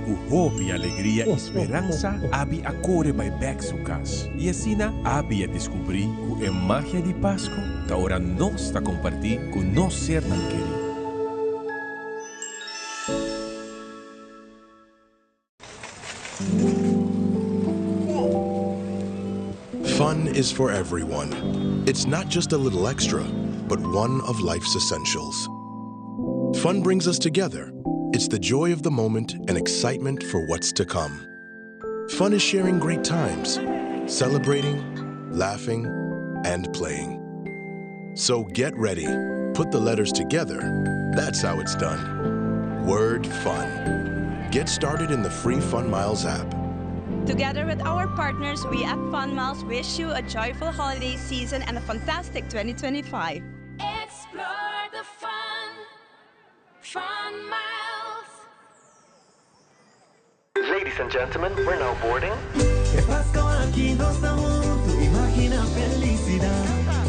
O hope, alegria e esperança abi a corre by back su cas. E assim abi a descobrir que a magia de Páscoa tá ora nós está compartir com nós ser não querer. Fun is for everyone. It's not just a little extra, but one of life's essentials. Fun brings us together. It's the joy of the moment and excitement for what's to come. Fun is sharing great times, celebrating, laughing, and playing. So get ready. Put the letters together. That's how it's done. Word fun. Get started in the free Funmiles app. Together with our partners, we at Funmiles wish you a joyful holiday season and a fantastic 2025. Explore the fun. Funmiles. Ladies and gentlemen, we're now boarding. Que Pasco aquí nos da junto, imagina felicidad.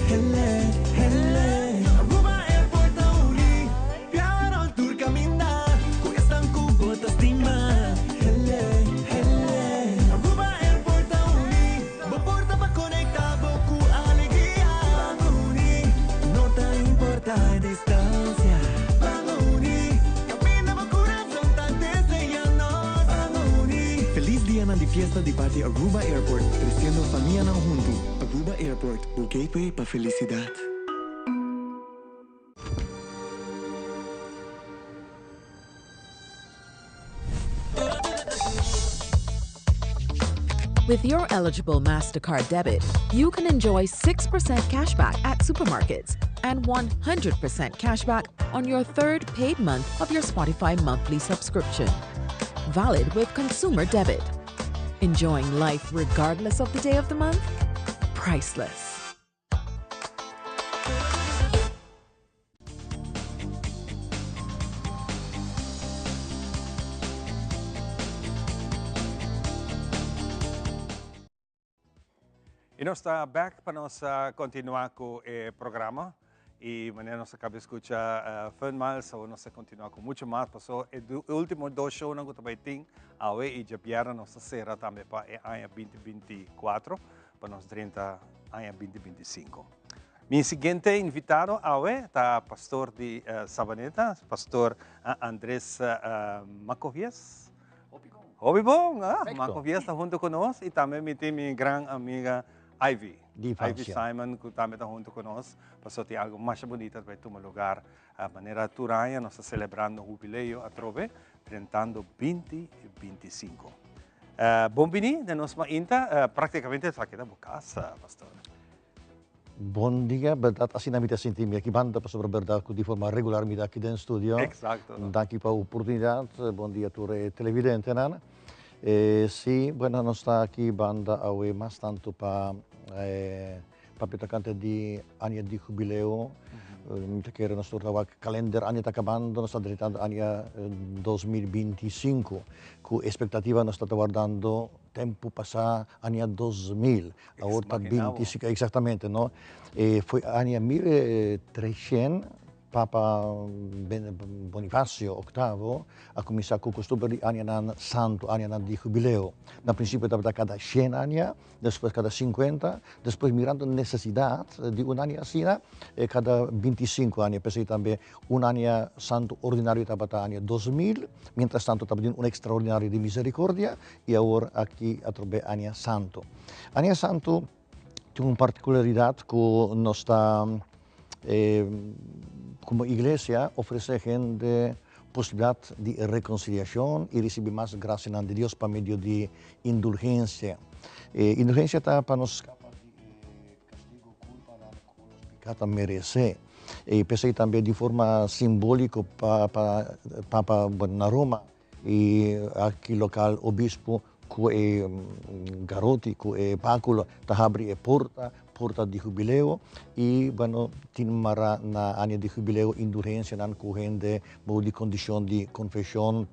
festa di parte Aruba Airport, crescendo família na junto. Aruba Airport, o gateway para felicidade. With your eligible MasterCard debit, you can enjoy 6% cashback at supermarkets and 100% cashback on your third paid month of your Spotify monthly subscription. Valid with consumer debit. Enjoying life regardless of the day of the month? Priceless. E nós está back para nós continuar com o programa e maneira nós acaba de escutar Fun Miles, ou nós continuar com muito mais. Passou o último dois shows que também tem, a e já vieram nossa serra também para o ano 2024, para nós 30 ano 2025. Meu seguinte invitado é o pastor de Sabaneta, pastor Andrés Macovias. Obibong, Macovias está junto conosco e também minha grande amiga Ivy Simon, que também está junto conosco, passou ter algo mais bonito para tomar lugar. A maneira turanha, nós estamos celebrando o jubileu a Trove, 2025. Bom-vindo, de nós ainda, praticamente está aqui na casa, pastor. Bom dia, verdade, assim na minha sentimento aqui, banda para verdade de forma regular me aqui dentro do estúdio. Exato. Daqui para a oportunidade, bom dia a todos os televidentes, Nana. Sim, bueno, nós está aqui banda hoje mais tanto para petacante de ano de jubileu. Muita queira nós estamos calendar ano está acabando, nós está diretando ano 2025. Com expectativa nós está guardando tempo passar ano 2000, agora está 25 exatamente, não? Foi ano 1300. Papa Bonifácio VIII a começar com o costume de ano santo, ano de jubileu. Na princípio estava cada 100 anos, depois cada 50, depois mirando a necessidade de ano assim, cada 25 anos. Pensei também ano santo ordinário estava ano 2000, mientras tanto estava um extraordinário de misericórdia e agora aqui a trobe ano santo. Ano santo tem uma particularidade que nós está como igreja ofrece gente possibilidade de reconciliação e receber mais graça de Deus por meio de indulgência. Indulgência está para nos escapar de castigo, culpa, que os pecados merecem. E pensei também de forma simbólica para na Roma e aqui local o bispo que é garoto, que é báculo, está abre a porta de jubileu e bueno tinmara na ano de jubileu indulgência nan corrente de condição de confissão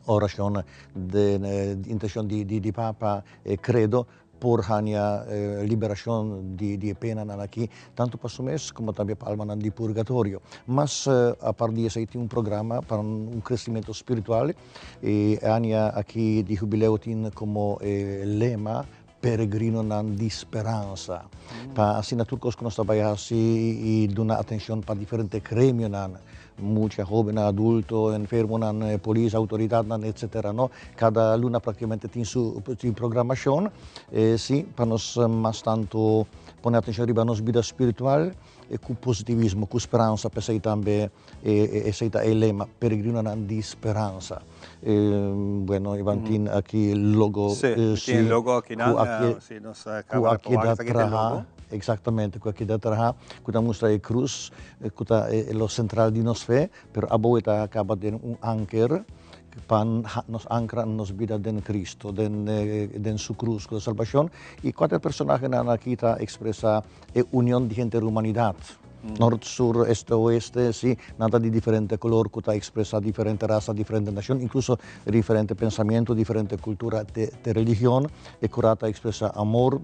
oração de intenção de papa credo por a liberação de pena aqui tanto para o mês como também para a alma de purgatório. Mas a partir disso tem programa para crescimento espiritual e ano aqui de jubileu tem como lema peregrino de esperança. Para assinatura que nós trabalhamos e damos atenção para diferentes grêmios, muitos jovens, adultos, enfermos, polícia, autoridade, etc. No? Cada luna praticamente tem sua programação. Sim, para nós mais tanto pôr atenção a nossa vida espiritual e com positivismo, com esperança, pensei também esse é o lema, peregrino de esperança. Bueno, Ivan tem aqui logo, tem logo aqui da exatamente, com aqui da trás, que mostra a cruz, que é o central de nossa fé, mas a boa acaba de anchor para nos ancrar nossa vida em Cristo, em sua cruz, com a salvação. E quatro personagens aqui expressa a união de gente da humanidade. Norte, sur, este, oeste, sim, nada de diferente color, que está expressa diferente raça, diferente nação, incluso diferente pensamento, diferente cultura de religião, e que está expressa amor,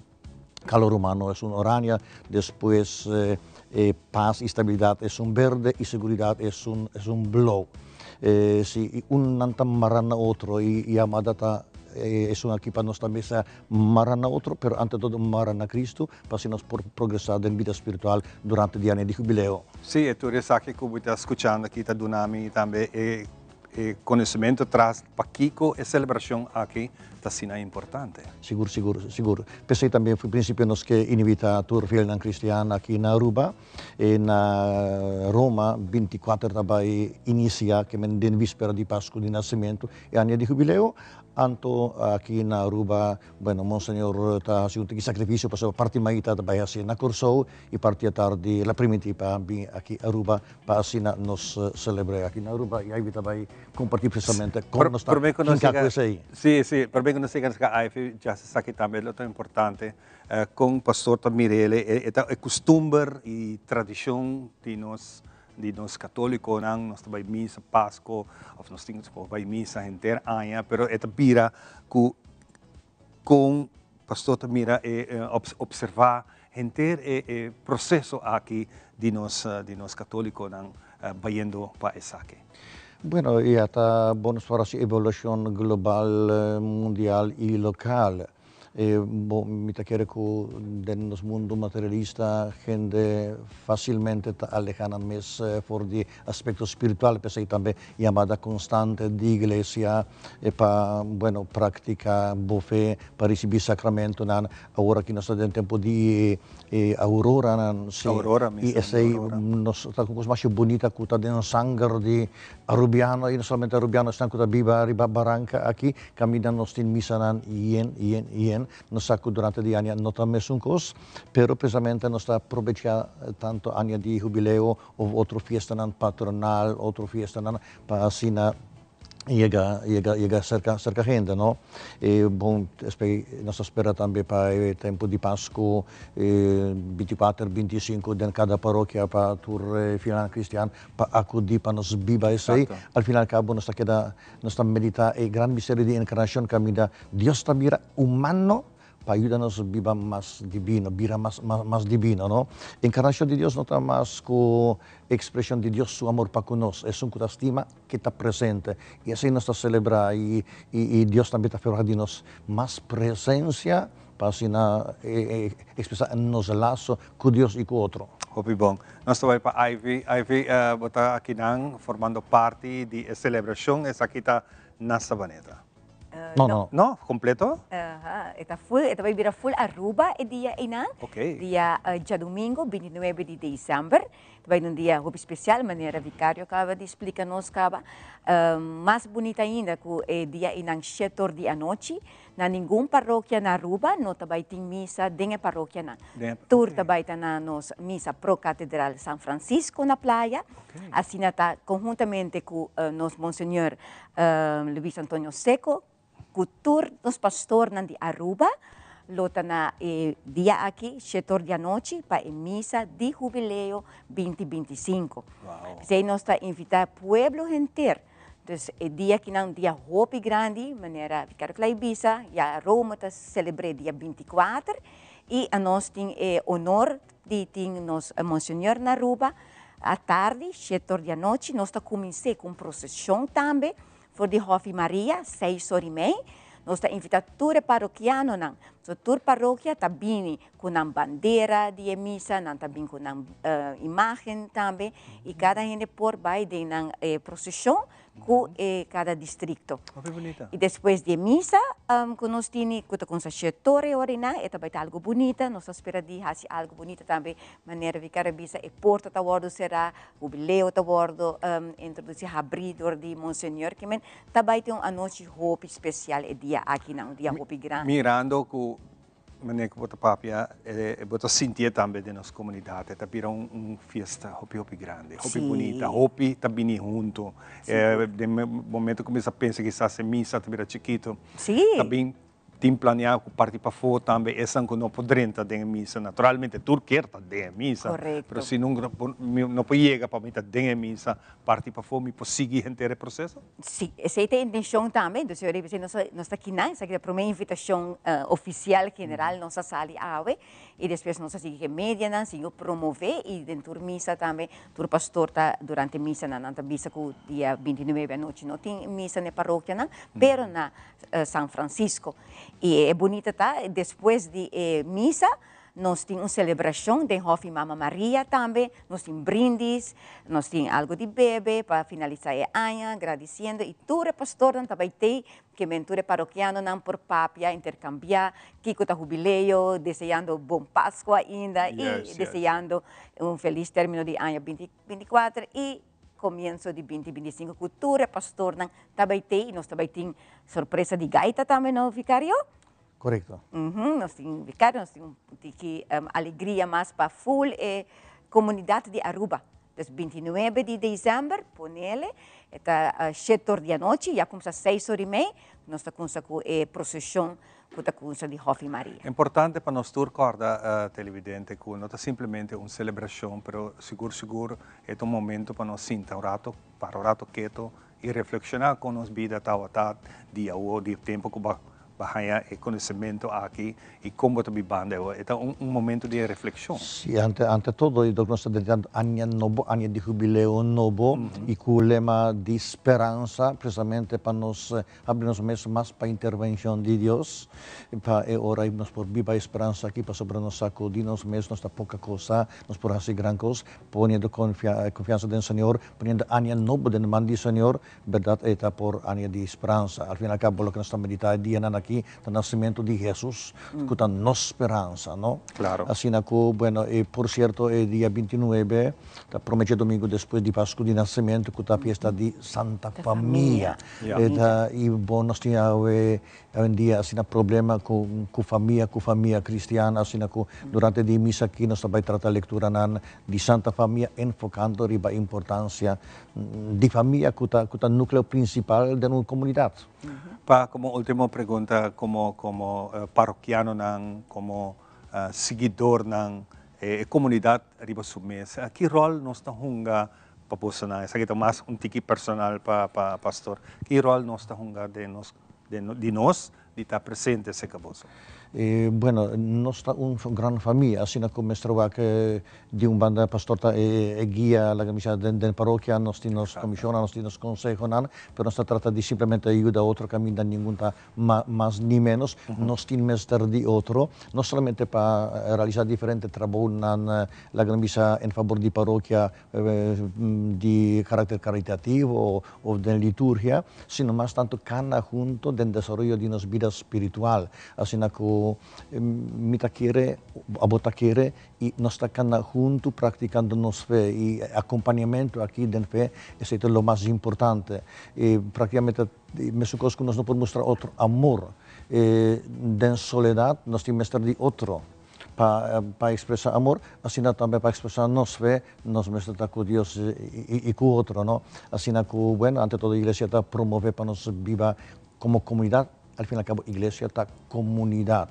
calor humano é uma oranje, depois paz e estabilidade é um verde e segurança é um blue. Se nantam marana outro e a madata é aqui para nós também marana outro, pero ante todo marana Cristo, para nós progressar em vida espiritual durante o ano de jubileu. Sim, tu resta aqui como está escutando aqui está dunami também conhecimento traz para Kiko e celebração aqui está sendo importante. Seguro. Pensei também, no princípio, nós que invita a tour fiel cristiana aqui na Aruba, e na Roma, 24 também inicia, que é na víspera de Páscoa de Nascimento, e ano de jubileu. Anto aqui na Aruba, bueno, Monsenhor está haciendo um sacrifício para a parte maita também assim na Corsou e parte à tarde la primitiva aqui na Aruba para assim nos celebrar aqui na Aruba e aí também compartilhar precisamente com nós Sim, para bem conhecer que a IFE já se sabe também é tão importante com o pastor Mirele é costume e tradição de nós católicos, nós também missa Páscoa, ou nós temos também missa inteira ano, pero esta bira com pastor Tamira observar inteiro o processo aqui de nós católicos vayendo para essa aqui. Bueno, e está bom para a evolução global, mundial e local. Mi quiere que en el mundo materialista gente fácilmente alejan más por el aspecto espiritual, pero hay también llamada constante de iglesia para práctica fe, para recibir sacramento. Ahora que nos está en tiempo de aurora, y esa nos está más bonita que está en sangre de arubiano, y no solamente arubiano, están con la Riba Barranca aquí, caminan nos en misa yen. Nos saco durante gli anni non ha messo un cos, però precisamente non sta aprovechando tanto anni di jubileo o altra fiesta patronal, altra fiesta para así llega cerca gente, ¿no? Nos espera también para el tiempo de Pascua, 24, 25 de cada parroquia para tour final cristiano, para acudir para nos viva ese. Al final y cabo nos está medita el gran misterio de encarnación que mira Dios también humano para ayudarnos a vivir más divino, más divino, ¿no? Encarnación de Dios no está más como expresión de Dios, su amor para con nosotros, es una estima que está presente. Y así nos está celebrando y Dios también está ofreciendo más presencia para así expresar en los lazos con Dios y con otro. Hopi bom. Nós estamos para Ivy está aqui formando parte de celebração, essa aqui está na Sabaneta. No, completo? Está vai virar full Aruba e dia inang. Okay. Dia domingo, 29 de dezembro. Vai num dia muito especial, maneira vicário acaba de explicar-nos acaba. Mais bonita ainda que é dia inang 7 da noite. Na nenhuma paróquia na Aruba, não também tem missa dentro da paróquia na. Tour também está na nos missa pro Catedral São Francisco na praia. Assim está conjuntamente com nos Monsenhor Luís Antônio Seco. Cultura dos pastores de Aruba, lota na dia aqui, 7 da noite, para a missa de jubileu 2025. Wow. Nós está invitar o povo inteiro. Então, é dia que não dia muito grande, maneira ficar com a Ibiza, e a Roma está celebrar dia 24, e a nós tem honor de ter nos Monsenhor na Aruba, à tarde, 7 da noite, nós está começando com procissão também, voor de Hofi Maria, 6h30. Nós estamos invitando todos os paroquianos. Toda paróquia está bem com uma bandeira de missa, está bem com uma imagem também. E cada gente por vai de uma procissão com cada distrito. E depois de missa, nós temos com a chetora orina, e também está algo bonito. Nós esperamos de fazer algo bonito também. Maneira de ficar a missa, e porta está bordo será, o bilhete está bordo, introduzir abridor de Monsenhor, que também tem uma noite muito especial, e dia aqui, um dia muito grande. Mirando com maneira que bota papia, bota sentir também de nossa comunidade, está vira festa muito grande, muito bonita, muito está bem junto. De momento começa a pensar que essa missa está vira chiquito, está bem tem planeado partir para fora também, essa que não poderia estar dentro da missa. Naturalmente, tudo quer estar dentro da missa. Correto. Mas se não chega para estar dentro da missa, partir para fora, pode seguir o processo? Sim, essa é a intenção também. Nós estamos aqui, essa é a primeira invitação oficial general, nossa sala AWE, e depois nós seguimos a média, seguimos promover, e dentro da missa também, o pastor está durante a missa, na missa que o dia 29 da noite não tem missa na paróquia, mas na São Francisco. E é bonita, tá? Depois de missa, nós temos uma celebração de Hofi Mama Maria também, nós temos brindis, nós temos algo de bebê para finalizar a ano, agradecendo, e todo pastor também tem que menture paroquiano não por papia, intercambiar, Kiko tá jubileu, desejando bom Páscoa ainda, e desejando um feliz término de ano 2024 e começo de 2025. Cultura, pastor, também tem, nós também temos surpresa de gaita também, no Vicário? Correcto. Nós temos Vicário, nós temos alegria mais para full comunidade de Aruba. Então, 29 de dezembro, ponele, está 7 da noite, já começa às 6h30, nós estamos com a procissão de Hofi Maria. É importante para nós recordar, televidente, que não é simplesmente uma celebração, mas seguro é um momento para nós sentar para um rato quieto e reflexionar com nossa vida, dia ou dia tempo que bahaya conhecimento aqui e como também banda. Então, momento de reflexão. Sì, ante todo, nós estamos dedicando anni di jubileo novo e com o lema de esperança, precisamente para nós abrirmos mais para a intervenção de Deus, para orarmos por viva esperança aqui, para sobre nós sacudirmos mesmo nossa pouca coisa, nós por fazer grande coisa, ponendo confiança no Senhor, ponendo anni novo de mão do Senhor, verdade é por anni de esperança. Al fim e al cabo, o que nós estamos meditando dia aqui, o nascimento de Jesus, com a nossa esperança, não? Claro. Assim, bueno, por certo, é dia 29, o primeiro domingo depois de Páscoa de Nascimento, com a festa de Santa Família. E bom, nós tínhamos um dia, assim, problema com família cristiana, assim, durante a missa aqui, nós também tratamos a leitura de Santa Família, enfocando a importância de família, com o núcleo principal da nossa comunidade. Como última pergunta, como paroquiano, como seguidor da comunidade riba submesa, que rol nós estamos para posicionar? Essa aqui é mais tiki personal para pastor. Que rol nós estamos de nós de estar presente esse caboso? Bueno, nós estamos uma grande família, assim como mestre que de uma banda pastor guia a missa da paróquia, nós temos comissão, nós temos conselho, mas nós trata de simplesmente ajudar outro caminho, nenhum mais nem menos, nós temos mestre de outro, não somente para realizar diferentes trabalhos na missa em favor de paróquia de caráter caritativo ou de liturgia, sino mais tanto cada junto do desenvolvimento de nossa vida espiritual, assim como mita quiere, abota quiere e nós estamos juntos praticando nossa fé e acompanhamento aqui da fé é o mais importante. E praticamente, mesmo coisa que nós não podemos mostrar outro amor, da soledade nós temos que de outro para expressar amor, assim também para expressar nossa fé, nós mesmos com Deus e com o outro, não? Assim que, bueno, ante toda a igreja está promover para nós viva como comunidade. Al fin y al cabo, a iglesia está comunidad.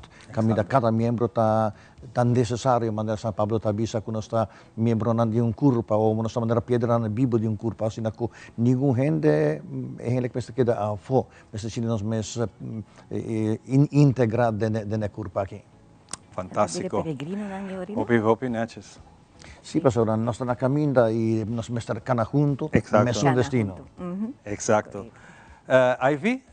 Cada miembro está tan necesario. Maneira San Pablo está avisa que uno está miembro de un curpa o uno está mandando piedra en el vivo de un curpa. Así que ningún gente que queda a fo. Mas nos mes integra de la curpa aquí. Fantástico. Hopi, Natchez. Sí, pastor, nós estamos caminhando e nós estamos juntos, mesmo destino. Exacto. Ivy,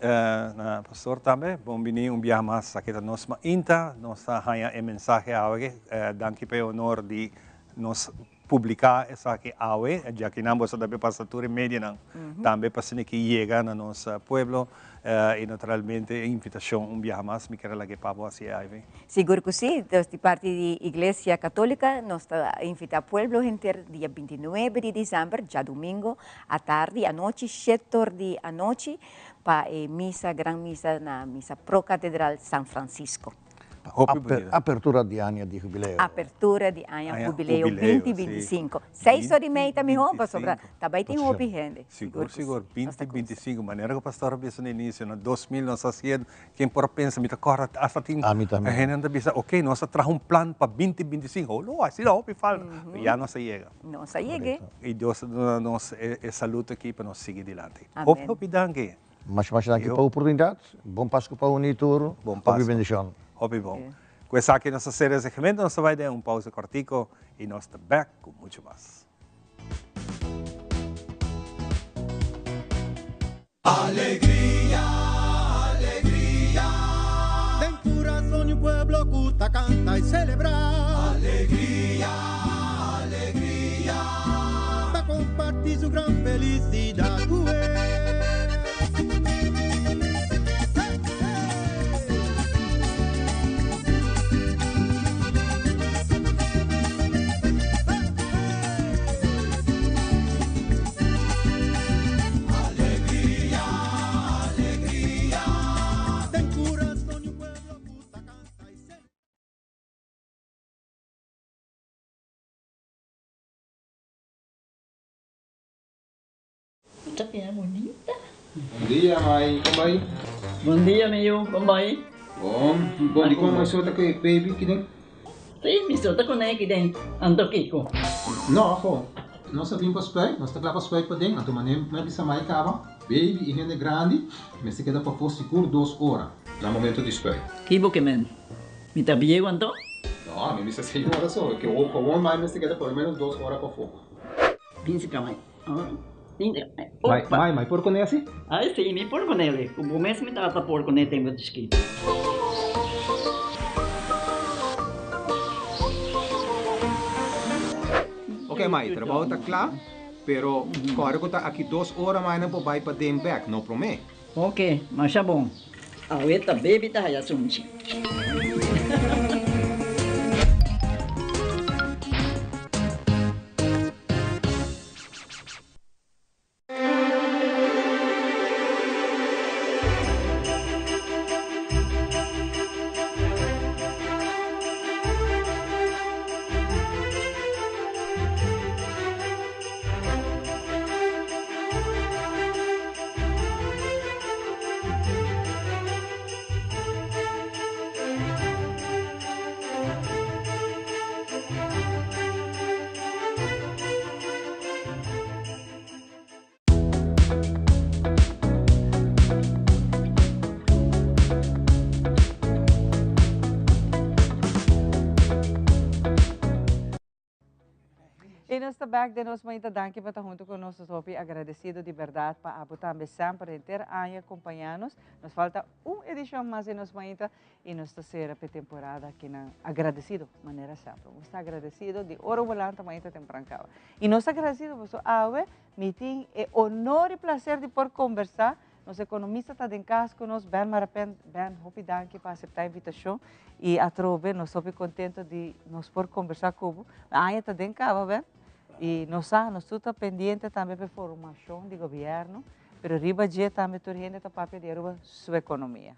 pastor também, bom-vindo dia mais aqui da nossa Inta, nossa rainha mensagem hoje, danke pelo honor de nos publicar essa aqui hoje, já que não você também passa tudo em média, também para que chega no nosso povo e naturalmente invitação dia mais, me quero lá que para você, Ivy. Seguro que sim, de parte da Igreja Católica, nós invitamos o povo inteiro dia 29 de dezembro, já domingo, à tarde, à noite, 7 da noite, para a missa, grande missa na missa Procatedral São Francisco. Apertura de ano de jubileu. Apertura de ano jubileu 2025. 6h30 também roupa sobre. Também tem roupa rende. Seguro. 2025. Maneira que o pastor disse no início, no 2000 nós fazíamos, quem por pensa, me corre, essa tem. A mim também. A gente pensa, ok, nós trazemos plano para 2025. Não, assim não, roupa falta. Já não se chega. Não se chega. E Deus nos saluda aqui para nós seguir adiante. Roupa danke. Mas danke para a oportunidade. Bom Páscoa para o Unitur. Bom Páscoa. Bendição. Hobby bom. Com essa aqui nossa série de segmentos, nós vai dar pausa cortico e nós estamos back com muito mais. Alegría, alegría. Del corazón y un pueblo gusta, canta y celebrar. su gran felicidad. Esta piel bonita. Bom dia, mãe. Como vai? Bom dia, meu. Como vai? Bom. Bom, di como mais outra que baby que tem? Sim, me solta com ele aqui dentro. Ando Kiko. Não, pô. Nós sabemos para spray, nós está para spray para dentro. Então, mané, mas bisa mais cava. Baby e rende grande, mas se queda para for seguro 2 horas. No momento de spray. Kibo que men. Me tá bem quanto? Não, a mim bisa 6 horas só. Que o com mais se queda por menos 2 horas para fogo. Pince camai. Mãe, por conhece? Ah, sim, me por com ele. O começo me trata por com ele tem muito escrito. Ok, mãe, trabalho está claro, pero agora que está aqui 2 horas mais não pode ir para dem back, não promete? Ok, mas é bom. A ueta baby tá aí assunto. E nesta back de nós muito danke para estar junto conosco, Sophie, agradecido de verdade para abutar sempre inteiro ano acompanhar-nos. Nos falta uma edição mais em nossa manhã e nós terceira temporada aqui na agradecido maneira sempre. Nós agradecido de hora volante manhã temprano. E nós agradecido por sua meeting e honor e prazer de por conversar. Nos economistas estão em casa conosco, bem maravilhoso, bem hopi danke para aceitar a invitação e a trove, nós somos contentes de nos por conversar com você. A está em casa, bem? E nós estamos pendentes também para a formação do governo, mas riba dia também turgente para pedir a sua economia.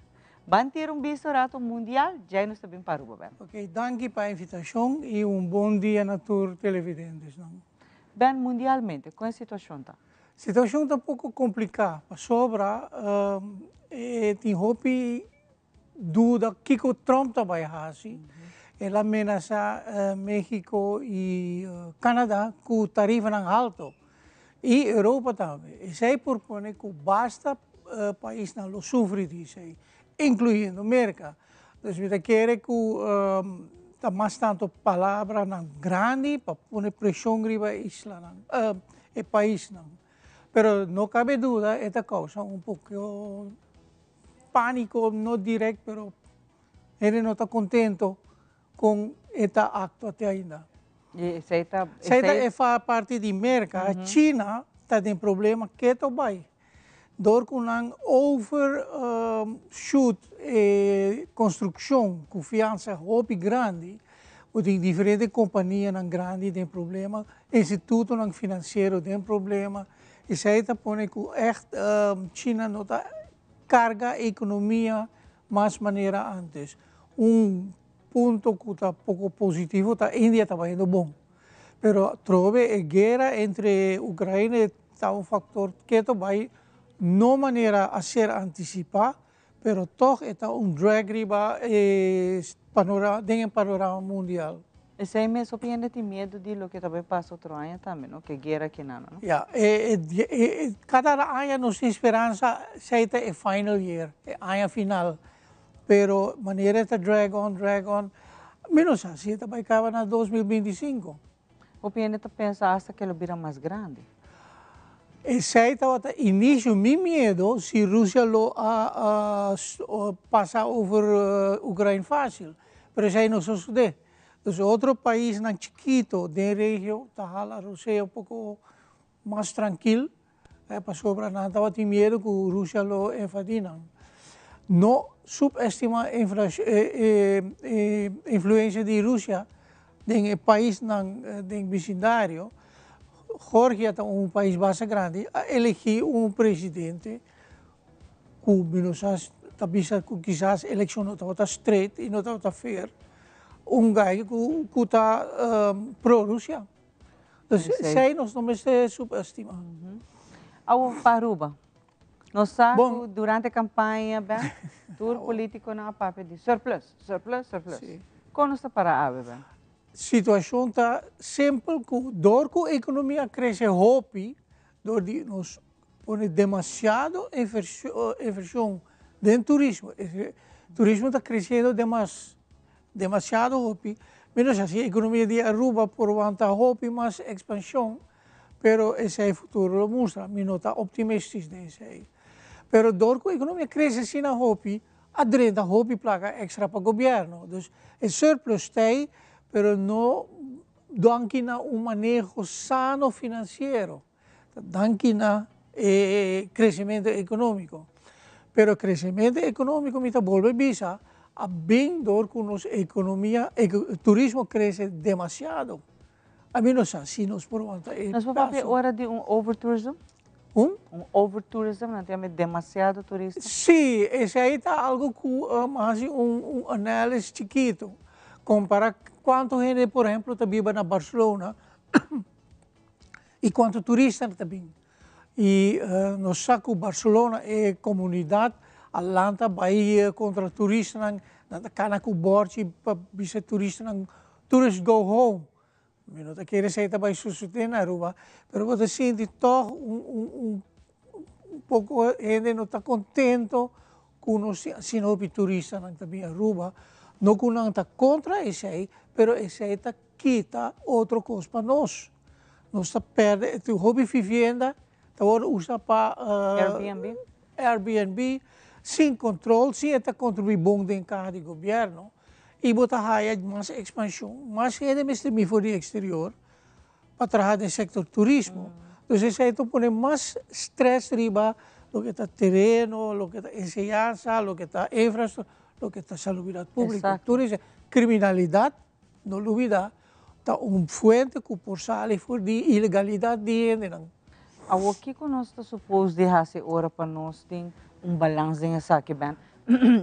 Vamos ter visto rato mundial, já nós estamos para o bem. Ok, danke para a invitação e bom dia a todos os televidentes. Bem, mundialmente, qual é a situação? A situação está um pouco complicada. Sobra, tem hopi dúvida que o Trump vai fazer. Ele ameaça México e Canadá com tarifa alto. E Europa também. Isso aí propõe que basta país não sofre disso, incluindo a América. Então, você quer que está mais tanto palavra grande para pôr pressão sobre o país. Pero não cabe dúvida, esta causa pouco pânico, não direto, pero ele não está contente com este acto até ainda. Faz parte de América. A China está com problema que vai. Door com overshoot construção, confiança muito grande, tem diferentes companhias grandes têm problema, institutos financeiros têm problema. Isso aí está pondo que China não está carga a economia mais maneira antes. Ponto que está pouco positivo, a Índia está indo bom. Pero trove a guerra entre Ucrânia está fator que vai não maneira a ser antecipada, pero toch está drag riba dentro do panorama mundial. Isso aí mesmo tem medo de lo que também passa outro ano também, não? Que guerra aqui não. Cada ano nos tem esperança, seita é final year, é ano final. Pero maneira está drag on, menos assim, vai acabar na 2025. O PN está pensando que ele vira mais grande? Seita início, meu medo, se Rússia passa over Ucrânia fácil, mas isso aí não sucede. Então, outro país chiquito da região, a Rússia é pouco mais tranquilo, para sobra não estava tem medo que a Rússia lo invadiram. Não subestima a influência da Rússia no país, no vecindário. Georgia é um país bastante grande, elegeu um presidente que quizás a eleição não está straight e não está fair, gajo que está pró-Rússia. Então, sei, nós não se subestima. Ao Paruba, nós sabemos durante a campanha, bem, tour político na papel de surplus. Como está para a bem? Situação está sempre que door que a economia cresce rápido, door die nos põe demasiado inversão dentro do turismo. O turismo está crescendo demasiado rápido. Menos assim, a economia de Aruba por vanta rápido, mais expansão, pero esse é o futuro lo mostra, me não está optimista nesse aí. Pero door que a economia cresce assim rápido, adrenda rápido placa extra para o governo. Então, o surplus está aí, pero não danke na manejo sano financeiro, danke na crescimento econômico. Pero o crescimento econômico me volve bisa a bem dor que nossa economia, o turismo cresce demasiado. A mim não sei se nós podemos nós vamos hora de overtourism? Overtourism, não temos demasiado turista? Sim, esse aí está algo que mais análise chiquito. Comparar quanto gente, por exemplo, está viva na Barcelona e quanto turista está vindo. E nós sabemos que Barcelona é comunidade, Atlanta, Bahia, contra turistas, na cana que o borte para visitar turistas, tourists go home. Não está querendo sair para sustentar na Aruba, mas você sente um pouco, gente não está contento com nós, se não é turista na Aruba. Não que não está contra esse aí, mas esse aí está quita outra coisa para nós. Nós está perdendo, o hobby vivienda, agora usa para Airbnb, sem controle, sem estar contribuir bom dentro do governo, e botar mais expansão, mais gente mesmo for do exterior, para trabalhar no setor turismo. Então, esse aí está pondo mais stress riba, lo que está terreno, lo que está enseñanza, lo que está infraestrutura, lo que está salubridade pública. Turismo, criminalidade, não olvidar, está fuente que por sair for de ilegalidade de gente. O que nós está suposto de fazer ora para nós ter balanço nessa que bem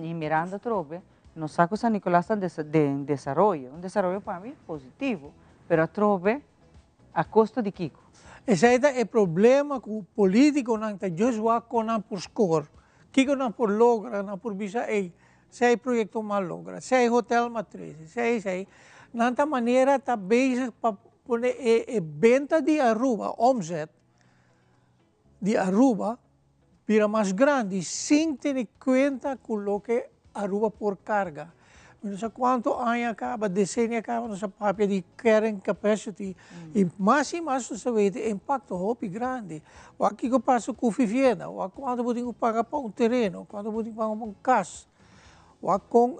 e Miranda trobe, nós sabemos que San Nicolás está em desenvolvimento para mim positivo, mas trobe a custo de Kiko. Esse é o problema que o político não está justo com por score, Kiko não por logra, não por visa aí, se é projeto mal logra, se é hotel matriz, se é não tem maneira está bem para pôr venda de Aruba, omzet de Aruba, vira mais grande, sem ter conta com o que Aruba por carga. Não sei quanto ano acaba, decênio acaba, não sei papel de carrying capacity, e mais você vê o impacto muito grande. O que eu passo com vivienda, o quanto eu tenho que pagar para um terreno, quanto eu tenho que pagar para um casa, o com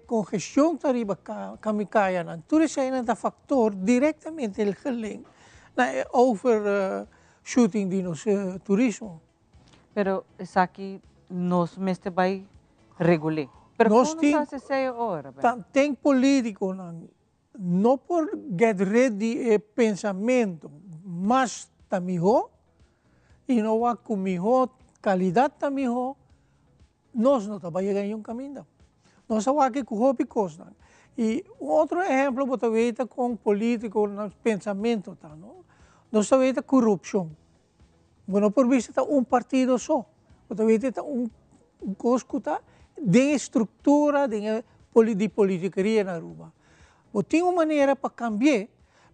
congestão que arriba kamikaya, tudo isso é um fator diretamente linkado na overshooting de nosso turismo. Pero isso aqui nós mesmo vai regular. Pero nós tem político não por get rid de pensamento, mas também e não há com qualidade também nós não estamos chegando um caminho. Nós estamos aqui com hobby coisa. E outro exemplo, você vê com político no pensamento, nós estamos vendo corrupção. Não por vista partido só. Você vê coisa que está de estrutura de politiqueria na Aruba. Tem uma maneira para cambiar,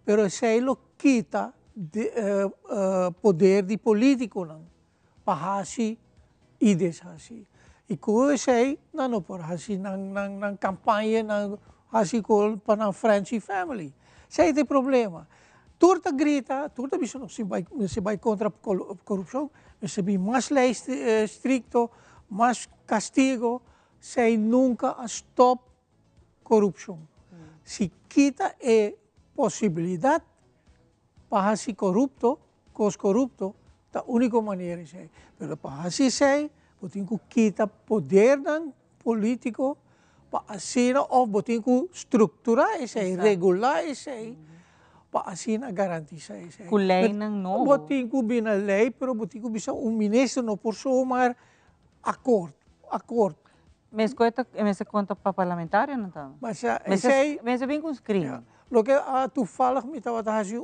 mas isso aí quita poder de político para fazer e desfazer. E com isso aí, não pode fazer na campanha, para a friends e family. Isso aí tem problema. Turta grita, turta se vai contra a corrupção, se vai mais lei estricto, mais castigo, se nunca stop corrupção. Se quita a possibilidade para ser corrupto, cos corrupto, da única maneira é. Pero para assim sei, botin que quita poder ng político, para assim ou botin que estruturar isso, regular isso, para assim garantir isso. Com lei não novo. Botin que bina lei, pero botin que bisa ministro não por somar acordo. Mas conta para parlamentário, não tá? Mas bem com os crimes. Lo que toevallig met wat hij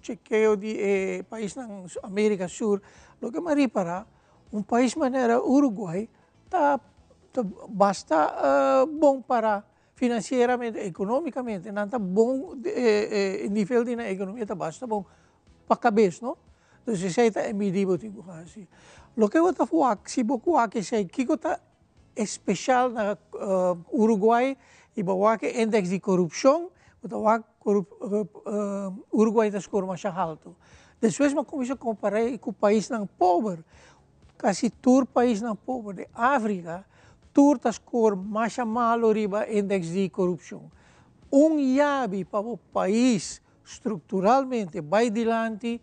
chequeo de país na América Sur, lo que maripara, país maneira Uruguai, basta bom para financeiramente, economicamente, não tá bom nível de na economia tá basta bom para cabeça, não? Então se aí tá medido tipo assim. Lo que eu tá falando, se boco aqui sei que tá especial na Uruguai e bawa que índice de corrupção Uruguai está score mais alto. Depois, mas começa a comparar com o país não pobre, quase todo país não pobre de África, todo está score mais malo riba índice de corrupção. Yabi para o país estruturalmente vai adiante,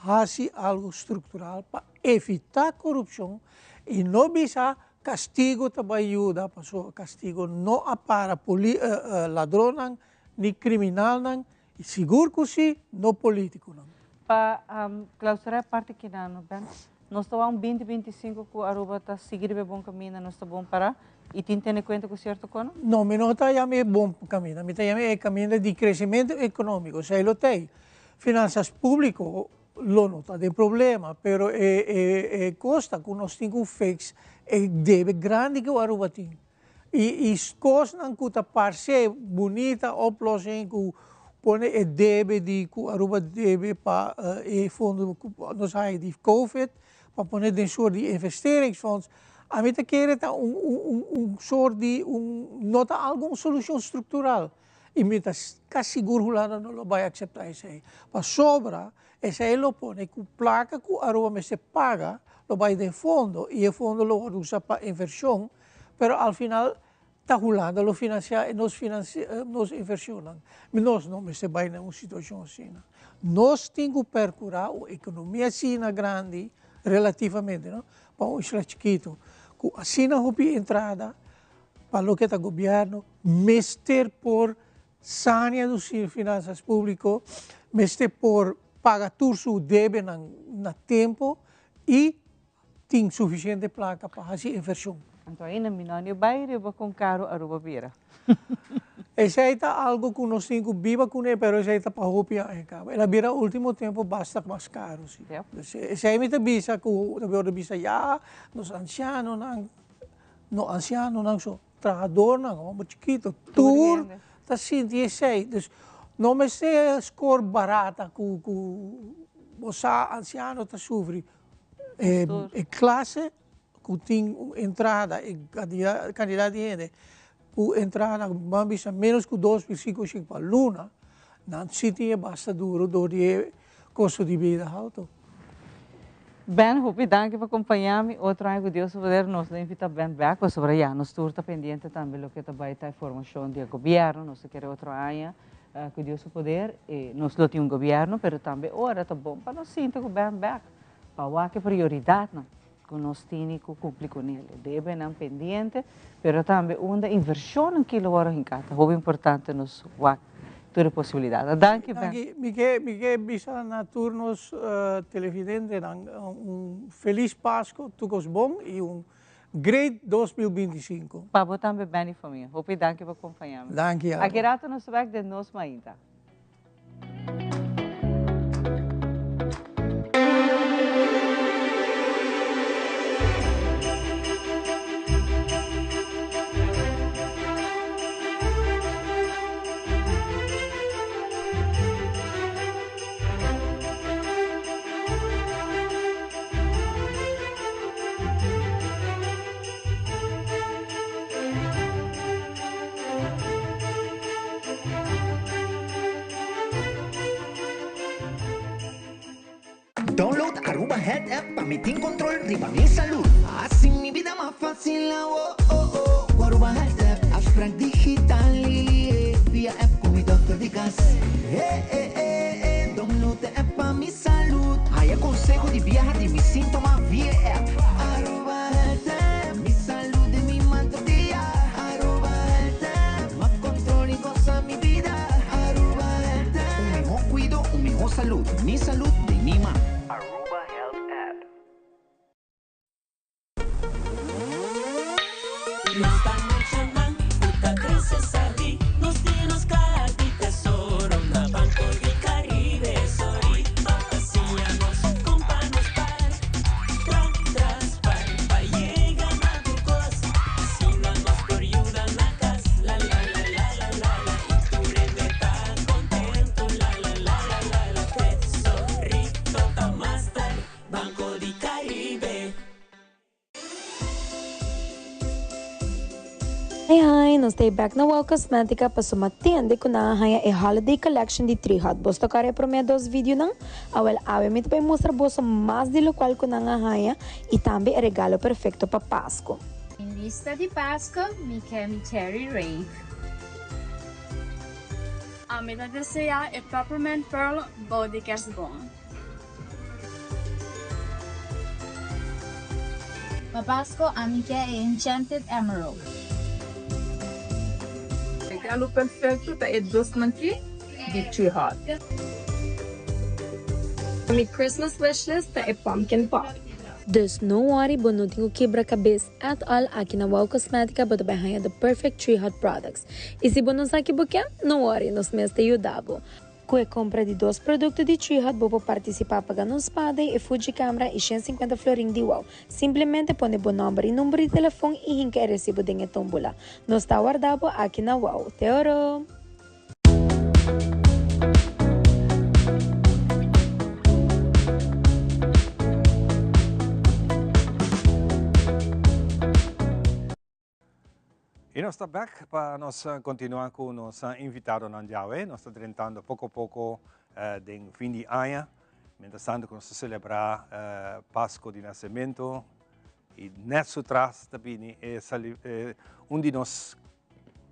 fazer algo estrutural para evitar corrupção e não bisa castigo também ajuda, para castigo não para ladrão ni criminal não, e seguro que sim, não político não. Para clausurar a parte que não, nós estamos 2025 que a Aruba está seguindo bem bom caminho, nós estamos bom para e tem em conta com certo cono? Não, mas não está já bom caminho, mas está caminho de crescimento econômico, se ele tem finanças públicas, não está de problema, pero custa que nós temos fix deve grande que o Aruba tem. E coisas não custa parceiro bonita oplossing que põe deve de que Aruba deve para fundo nós aí de COVID para pôr dentro de investeringsfonds. A mim te quer tá sort de nota alguma solução estrutural. E me tá quase seguro que lá não vai aceitar isso aí. Para sobra esse aí lo põe com placa que Aruba me se paga lo vai de fundo e o fundo lo usa para inversão. Pero al final está rolando, nos inversionam. Mas nós não estamos em uma situação assim. Nós temos que percurar a economia assim grande, relativamente, não? Para um isla chiquito. Assim não houve entrada para o que é o governo, mester por sanear das finanças públicas, mester por pagar tudo o débito no tempo e tem suficiente placa para fazer inversão. Então aí na Minônio vai riba com caro Aruba vira. Esse aí está algo que nós temos que viver com ele, mas esse aí está para roupiar em casa. Ela vira último tempo basta mais caro. Esse aí me avisa que eu avisa já, nos ancianos não são trabalhador não, muito chiquito, tudo está sentindo esse aí. Não me sei score barata que você anciano está sofrendo. Classe que tem entrada e quantidade de gente, que entrada vamos menos que 2,5 para luna, não se tem basta duro, do custo de vida alto. Ben, hopi danke por acompanhar-me. Outro ano que Deus poder nos invita bem back, sobre já nos turta pendiente também lo que vai estar informação do governo, nós quer outro ano que Deus poder, nós lo tem governo, mas também ora tá bom para nós sentir que bem back, para que prioridade não. Que nós temos que cumprir com ele. Deve não pendente, mas também uma inversão em que hora em casa. É importante nos toda a possibilidade. Danke, Ben. Miguel, bisa na turnos televidente, feliz Páscoa, todos bom e great 2025. Para você também, Ben e família. Hope danke por acompanhar-me. Danke. Agora, nos vemos de nós ainda. Download Aruba Health App para meter control de mi salud. Así mi vida más fácil. Aruba Health App, abstract digital. Via app con mi doctor de casa. Download the app para mi salud. Hay consejo de viajar de mis síntomas vía app. Aruba Health App, mi salud y mi mantequilla. Aruba Health App, más control y goza mi vida. Aruba Health App, un mejor cuido, un mejor salud. Mi salud de mi mamá. Aruba Health App. Esta noche man, puta creces ali. Nos tienes cara de tesoro. Na Banco de Caribe, sorito. Hacíamos companos par. Tras par. Pa llegar a tu cosa. Assinamos por ayuda na casa. La la la la la la la. Y tu rende está contento. La la la la la la. Tesorito, ta más tarde. Banco de Caribe. Hi, nós estamos back na Wow Cosmética para suma tienda com a holiday collection de Tree Hut. Bosta care para mim dos vídeos não? Awel ave me vai mostrar bosta mais de lo qual com a raia e também regalo perfeito para Páscoa. In vista di Pasqua, mi chiami Cherry Rave. A metà del sia è Peppermint Pearl Body Care Sbon. Pa Pasqua, amiche è Enchanted Emerald. Regalo perfetto per il dostmanki di Tree Hut. Mi Christmas wishlist é pumpkin pop. Dus no worry, bo não tenho quebra-cabeça at all aqui na Wow Cosmética para banhar the perfect Tree Hut products. E se você não sabe o que é, não worry, nós mesmos te ajudamos. Com a compra de 2 produtos de Tree Hut, você pode participar pagando um espada e Fuji câmera e 150 florinhos de Wow. Simplesmente põe o número e número de telefone e rinca recibo de tombola. Nós está guardado aqui na Wow. Te oro! E nós estamos back para nós continuar com o nosso invitado Nandiawe. Nós estamos tentando pouco a pouco de fim de ano, mientras tanto que nós celebrar Páscoa de Nascimento e nessa atrás também é de nós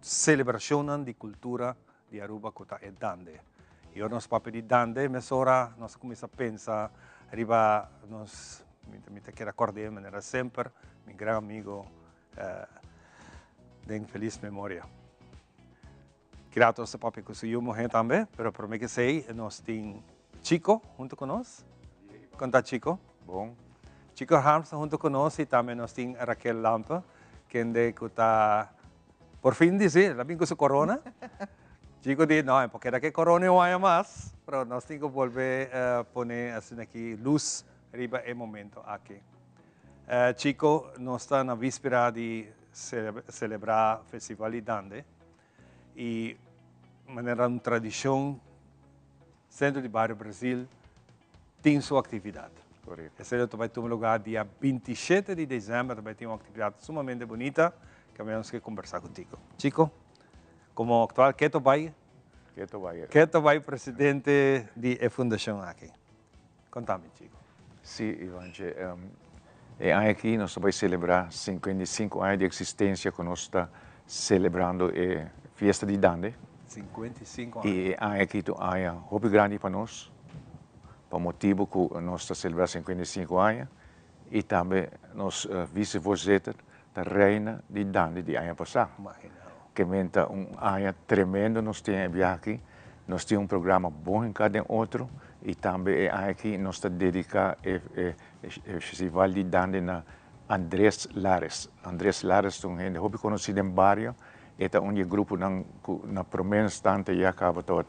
celebrações de cultura de Aruba que é Dande. E o nosso papel de Dande, mas ora nós começamos a pensar, arriba nós me quero acordar, mas era sempre meu grande amigo de feliz memória. Grato ao papo que eu morri também, mas para mim que sei, nós temos Chico junto conosco. Conta Chico. Bom. Chico Harms junto conosco e também nós temos Raquel Lampa, que está por fim dizer, também com o corona. Chico diz, não, porque era que corona não há mais, mas nós temos que volver a pôr assim aqui luz arriba é momento aqui. Chico, nós estamos na víspera de celebrar o Festival de Dande e maneira uma tradição Centro de Bairro Brasil tem sua atividade. Correto. Esse vai ter lugar dia 27 de dezembro, vai ter uma atividade sumamente bonita que vamos que conversar contigo. Chico, como atual Keto Bay presidente da fundação aqui. Contame, Chico. Sim, Ivanje. E aqui nós vamos celebrar 55 anos de existência que nós estamos celebrando a festa de Dande. 55 anos. E aqui é muito grande para nós, por motivo que nós estamos celebrando 55 anos. E também nós vice-vozeter da reina de Dande de ano passado. Que menta ano tremendo nós temos aqui. Nós temos programa bom em cada outro. E também aqui nós estamos dedicados ao Festival de Dande na Andrés Lares. Andrés Lares é um gente muito conhecido no bairro. É um grupo na primeira instante e acaba todo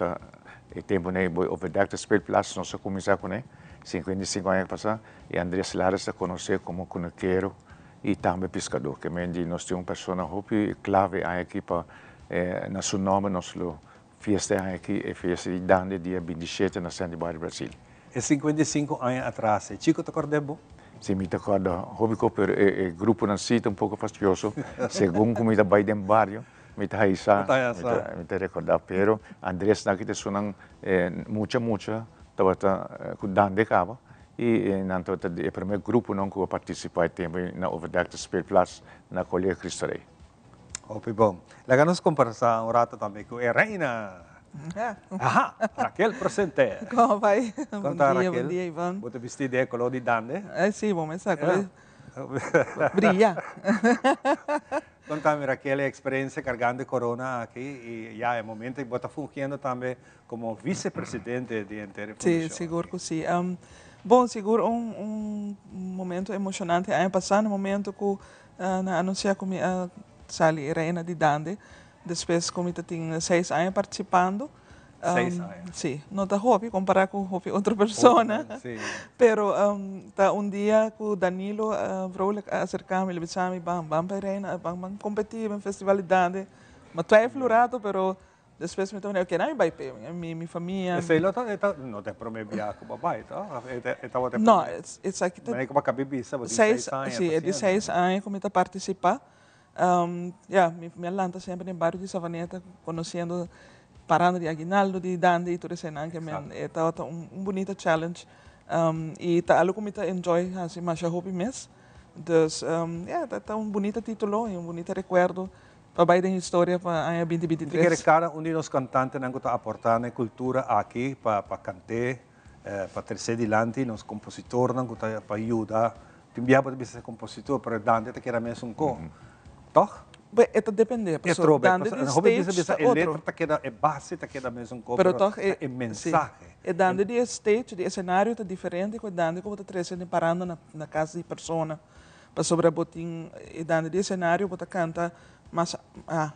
o tempo né overdag de speelplaats nós começamos com 55 anos passado e Andrés Lares é conhecido como conequeiro e também pescador. Que nós temos uma pessoa muito clave aqui para na seu nome nós festa aqui é festa de Dande dia 27 na Centro de Bairro Brasil. É 55 anos atrás. Chico, te acordebo? Sim, me acordo. Hobby pero o grupo não sítio um pouco fastidioso. Segundo como está vai dentro bairro, me está aí me está recordar. Pero Andrés na kita sunang mucha tawata ku Dande kaba. E nanto o primeiro grupo não que participar também na overdag de speelplaats na Colher Cristo Rei. Ok, bom. Laga nos conversar rato também com a reina Aha, Raquel presente. Como vai? Conta, Raquel. Bom dia, Ivan. Você vestido de color de dande? Sim, vamos começar. Brilha. Contame, Raquel, a experiência cargando corona aqui e já é momento que você está fungindo também como vice-presidente de Inter. Sim, seguro que sim. Bom, seguro um momento emocionante. Ano passado, no momento que anunciar que sali reina de Dande, depois como eu tinha 6 anos participando. 6 anos? Sim, não está hobby comparar com outra pessoa. Sim. Pero tá dia que o Danilo veio acercar-me e disse: vamos para reina, vamos competir no festival de Dande. Mas tu é florado, pero depois me tornei, não vai para minha família. Esse não tem problema viajar com o papai, tá? Não, isso aqui tá. Mas é como a cabeça, sabe? 6 anos. Sim, é de 6 anos que eu participar. Me alanta sempre em bairro de Savaneta, conhecendo parando de Aguinaldo, de Dande e tudo isso, que é bonito challenge. E tá algo que eu enjoy, assim, mais hobby mesmo. Então, tá bonito título e bonito recuerdo para a história para a 2023. Que cada um de nós cantantes não está aportando a cultura aqui para cantar, para terceiro adiante, nos compositores não está para ajudar. Também pode ser compositor, mas Dande está querendo mesmo Toch? Itu depende. É trobe. Dande de stage a letra está queda, é base está queda mesmo pero toch é mensagem. E dande de stage, de cenário está diferente com dande como está trazendo parando na casa de persona. Para sobre botin e dande de cenário bota canta mais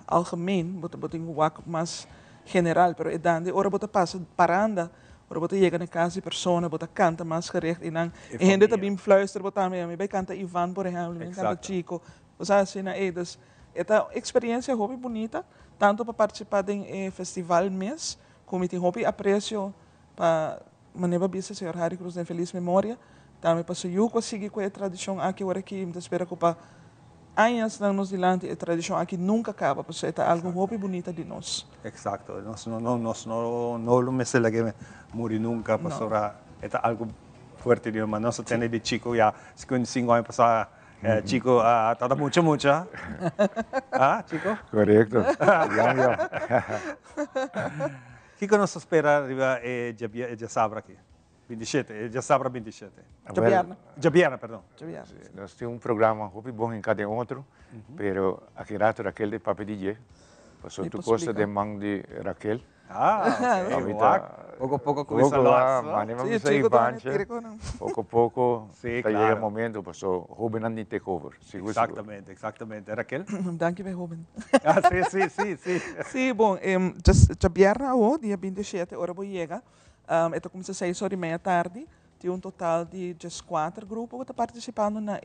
algemeen, bota botin wak mais general, pero e dande ora bota passa paranda. Ora bota chega na casa de persona, bota canta mais gericht e dan e gente também fluister bota me vai canta Ivan por exemplo, me canta Chico. Ou seja, assim, esta experiência hobby bonita, tanto para participar de festival mês, como tem hobby aprecio para maneira bisa Senhor Harry Cruz de feliz memória, também para eu conseguir com a tradição aqui agora que me espera que para anos nos dilante a tradição aqui nunca acaba, porque é algo hobby bonita de nós. Exato, nós não me sei que morrer nunca, porque é algo forte de mas nós temos de Chico já 55 anos passar. Chico, está mucho. Chico? Correcto. ¿Qué nos espera arriba ya sabrá aquí? 27, ya sabrá 27. Javiana, perdón. Nós temos programa muito bom em cada outro, pero aqui rato Raquel de Papi DJ, passou tu costa de mão de Raquel. Pouco a pouco começa lá. Pouco a pouco chega o momento, passou Ruben and take over. Exatamente. Raquel? Dankjewel, Ruben. Sim. Sim, bom, já vierna dia 27, hora vou chegar. Então começa às 6h30 da tarde. Tem total de 4 grupos que estão participando na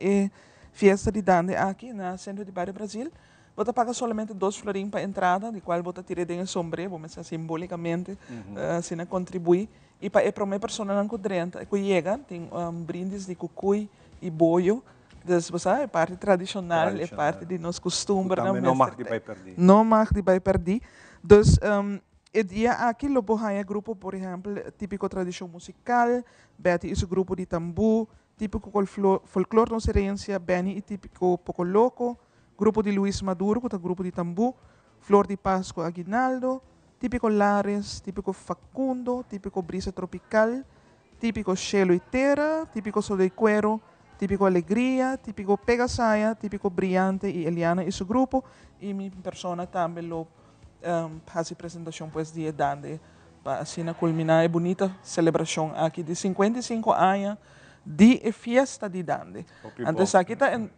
festa de Dande aqui no centro de Barrio Brasil. Você paga somente 2 florins para a entrada, de qual você tira de sombre, vamos dizer simbolicamente, assim, contribui. E para a minha pessoa não que chega, tem brindes de cucuy e boio. Então, você é parte tradicional, é parte de nosso costume. Não mag de vai perder. Não mag de vai perder. Então, o dia aqui, o grupo, por exemplo, típico tradição musical, Betty é o grupo de tambu, típico folclore nossa herência, Benny e típico Poco Loco, grupo de Luis Maduro, que é o grupo de tambu, Flor de Páscoa Aguinaldo, típico Lares, típico Facundo, típico Brisa Tropical, típico Chelo e Terra, típico Sol de Cuero, típico Alegria, típico Pegasaia, típico Brillante e Eliana e seu grupo, e minha persona também faz a apresentação pues, de Dande, para assim culminar a bonita celebração aqui de 55 anos de festa de Dande. Então, aqui está em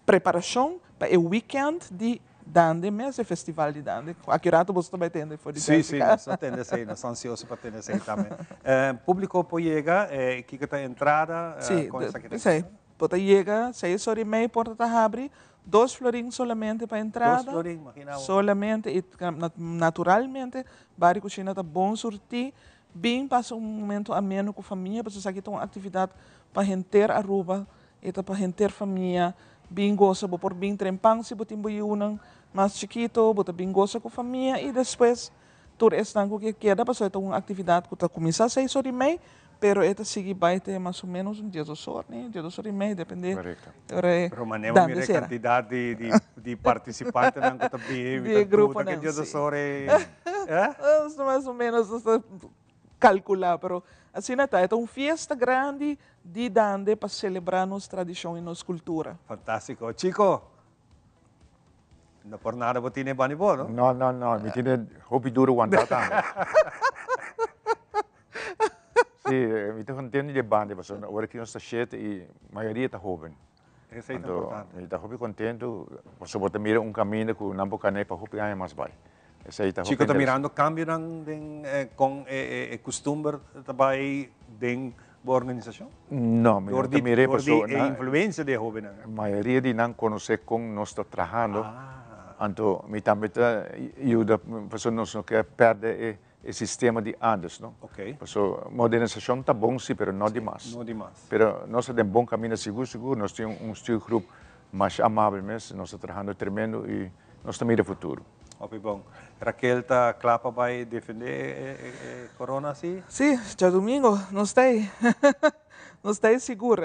preparação para o weekend de Dande, mesmo o festival de Dande. Aqui rato você também tem, foi de Sim, nós temos aí, nós estamos ansiosos para ter aí também. Público pode chegar, que está a entrada? Sim, pode chegar, 6h30, porta está abre, 2 florins solamente para a entrada. 2 florins, imagina. Solamente, e naturalmente, várias cozinhas está bom surtir, bem passa momento ameno com a família, porque aqui tem uma atividade para render a Aruba, e para render a família, bem gosta, por bem trempang, se botem unang mais chiquito, botar bem gosta com a família, e depois, tudo isso que queda, para ter uma atividade que está começar às 6h30, pero esta sigue vai ter mais ou menos dia 2 horas, né? Dia 2 horas e meia, depende. Pero maneira a quantidade de participantes não está bem, de grupo não. Dia 2 horas. mais ou menos calcular, pero assim não tá. É uma festa grande de dande para celebrar nossa tradição e nossa cultura. Fantástico. Chico, não por nada você tem bani bo, não? Não. Me tiene hobby duro one time. Sim, me estou contente de banda, mas agora que nós está cheio e a maioria está jovem. Isso é importante. Está hobby contente, mas você mira caminho que não pode nem para hobby ganhar mais vai. Chico está mirando cambio com costume trabalho de organização? Não, me está mirando a influência de jovem. A maioria de não conhece com nós está trabalhando. Então, me também ajuda a pessoa não quer perder o sistema de antes, não? Ok. A modernização está bom, sim, mas não demais. Não demais. Mas nós temos um bom caminho seguro. Nós temos grupo mais amável mesmo. Nós estamos trabalhando tremendo e nós estamos no futuro. Ok, bom. Raquel está clapa vai defender corona, sim? Sim, já domingo, não sei. Não sei seguro.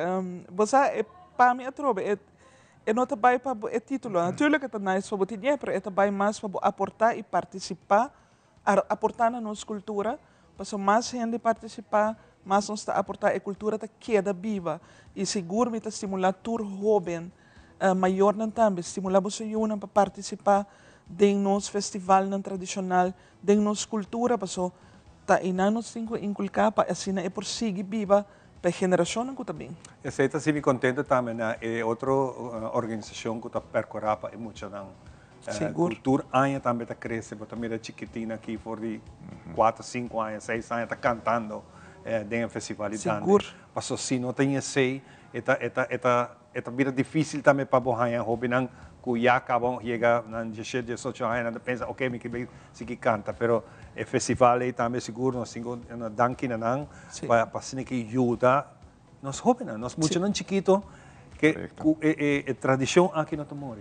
Você, para mim, é não trabalho para o título. Natuurlijk é nice para o dinheiro, mas é trabalho mais para aportar e participar, aportar na nossa cultura, para mais gente participar, mais nós aportar a cultura que queda viva. E seguro me estimular tur jovem, maior também, estimular você para participar de nosso festival tradicional, de nossa cultura, para tá e nós temos que inculcar para assim é por seguir viva para a geração que também. Eu sei que me contento também na outra organização que está percorrendo para emocionar. Cultura ainda também está crescendo, porque também é chiquitina aqui por de 4, 5 anos, 6 anos está cantando dentro do festival de dança. Seguro. Mas se não tem esse, é bem difícil também para borrar hobby não que já acabam chega na 18 anos, pensa, ok, me que se canta, pero o festival aí também seguro, nós temos na dança não, para se que ajuda, nós jovens, nós muito não chiquito, que é tradição aqui no Tomori.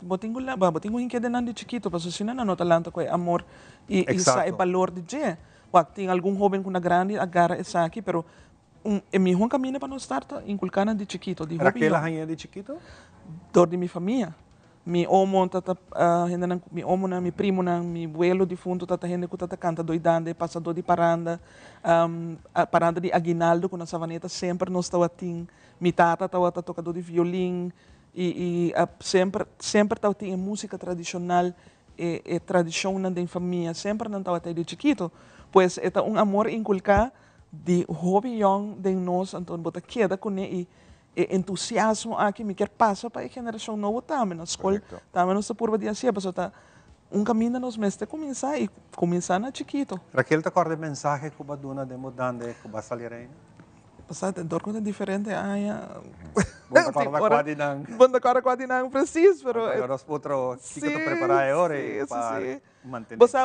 Botingo hinquede nan de chiquito, pero si não nota lanto com amor e sa é valor de je. Tem algum jovem com na grande agarra essa aqui, pero é meu caminho para nós estar inculcando de chiquito, de hobby. Aquela rainha de chiquito? Dor de minha família. Mi omo mi omo mi primo mi abuelo defunto tata gente que tata canta doidande passador de paranda a paranda de aguinaldo com a savaneta sempre nós estava assim mi tata estava tocador de violino e sempre estava tinha música tradicional e tradição na da família sempre não estava até de chiquito pois é amor inculcar de hobby young de nós então bota queda com e entusiasmo aqui me quer passar para a geração nova também na escola também nós por dia assim para caminho nós mestre começar na chiquito. Raquel te acorda mensagem que va dona de mudande que va salir aí? Passado dor coisa diferente Bom acorda quase não preciso pero nós outro que tu preparar agora para manter. Você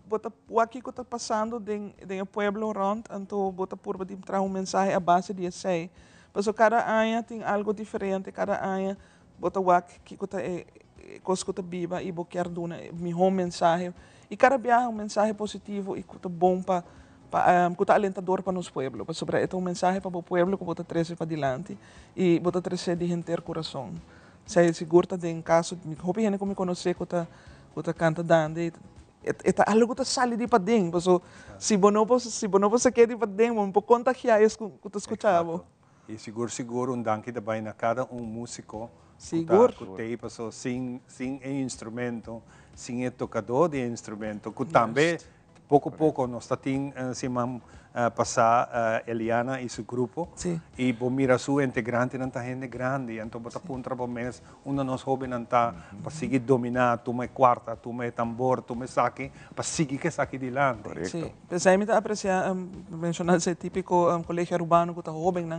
bota o aqui que está passando de pueblo rond então bota por de trazer mensagem a base de sei. Mas cada ano tem algo diferente, cada ano bota o que está viva e boquear duna meu mensagem e cada viagem mensagem positivo e que bom para que alentador para nosso pueblo, para sobre é mensagem para o pueblo que bota trazer para adiante e bota trazer de gente coração. Sei seguro tá em caso me hope gente como me conhecer que tá canta dande é algo que sale de para dentro, mas se bonobo se quer de para dentro, um pouco contagiar isso que escutava. E seguro danke também na cada músico seguro que tem passou sem instrumento sem tocador de instrumento que também pouco nós estamos passar Eliana e seu grupo e bom mira sua integrante não tá gente grande então bota punta para menos nós jovem não tá para seguir dominar toma quarta toma tambor toma saque para seguir que saque de lá. Sim, pensei me apreciar mencionar esse típico colégio urbano que tá jovem não.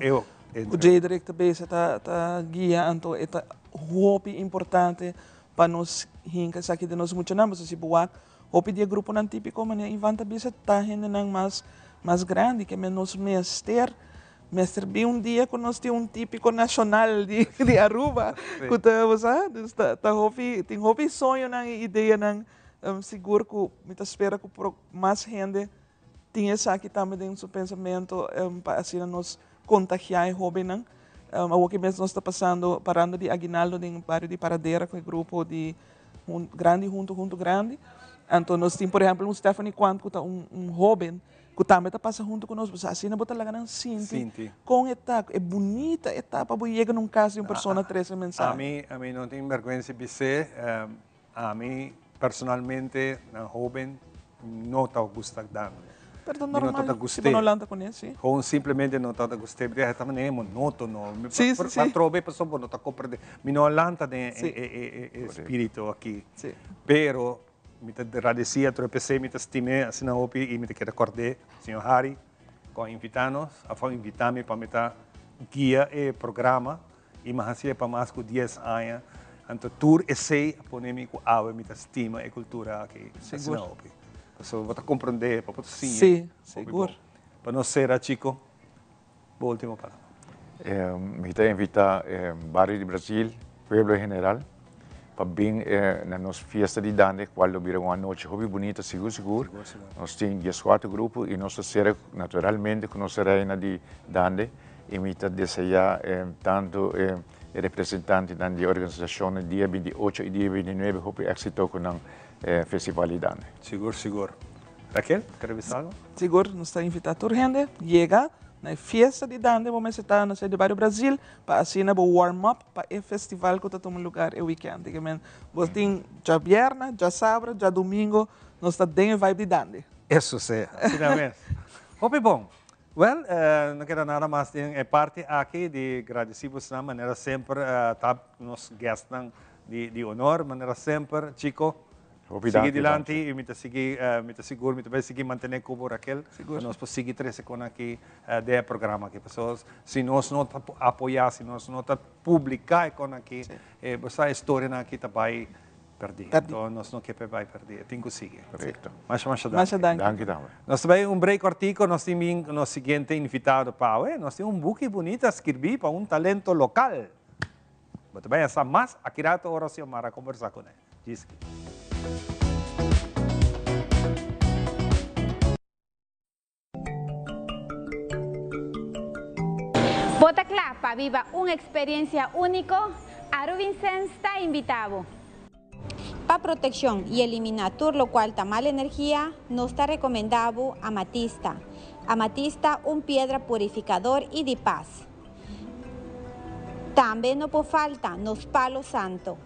O J direct base tá guia então é hobby importante para nós hinca saque de nós muito não mas se boa hobby de grupo não típico mas invanta bisa tá gente não mais grande que menos mestre bem dia que nós temos típico nacional de Aruba que tá hobby tem hobby sonho não ideia não seguro que me espera que mais gente tenha essa aqui também dentro do seu pensamento para assim nós contagiar o hobby não o que mesmo nós está parando de Aguinaldo no bairro de Paradeira com o grupo de grande junto grande Então, nós temos, por exemplo, Stephanie Quanto, que é jovem, que também está passando junto conosco. Assim, nós botamos lá na Cinti. Com etapa, é bonita etapa, para chegar num caso de uma pessoa 13 mensagens. A mim não tenho vergonha de dizer, a mim, personalmente, na jovem, não está gostando dando. Pero normal, se não lanta com isso, sim. Ou simplesmente não está gostando, porque também é monótono. Sim, sim, sim. Trove pessoa não está compreendendo. Me não lanta de espírito aqui. Sim. Pero me agradecia, tropecei, me estimei, assim na OPI, e me quero acordar, senhor Harry, com invitanos, a invitar-me para me guia e programa, e me hacía para mais de 10 anos. Então, tour esse, a ponémico, a me estima e cultura aqui, assim na OPI. Então, vou compreender, para sim. Sim, seguro. Para nós ser, Chico, a última palavra. Me invitar Barrio de Brasil, Pueblo General, para vir na nossa festa de Dande, qual vira uma noite muito bonita, seguro. Nós temos 14 grupos e nós ser naturalmente com nossa reina de Dande, e me desejar tanto representantes da organização dia 28 e dia 29, muito êxito com o Festival de Dande. Seguro. Raquel, quer dizer algo? Seguro, nós estamos invitando toda a gente, chega na festa de Dande, vamos estar na cidade de Barrio Brasil, para assim o warm-up para o festival que está tomando lugar o weekend. Você tem já viernes, já sábado, já domingo, nós estamos dentro da vibe de Dande. Isso sim, finalmente. Muito bom. Well, não quero nada mais, é parte aqui de agradecimos na maneira sempre, nos guests de honor, maneira sempre, Chico. Sigue adiante e me seguro, me vai seguir manter como Raquel, nós podemos seguir 13 com aqui do programa que pessoas, se nós não apoiar, se nós não publicar com aqui, essa história aqui vai perder. Então nós não queremos vai perder, tem que seguir. Correto. Mas danke. Nós temos break cortico, nós temos o seguinte invitado para, nós temos book bonito escrever para talento local. Mas também essa mais aqui na oração para conversar com ele. Diz que Bota Clapa viva uma experiência única, a Vincent está invitado. Para proteção e eliminar todo lo cual está mal energia, nos está recomendado amatista. Amatista, piedra purificador e de paz. Também não pode faltar nos palo santo.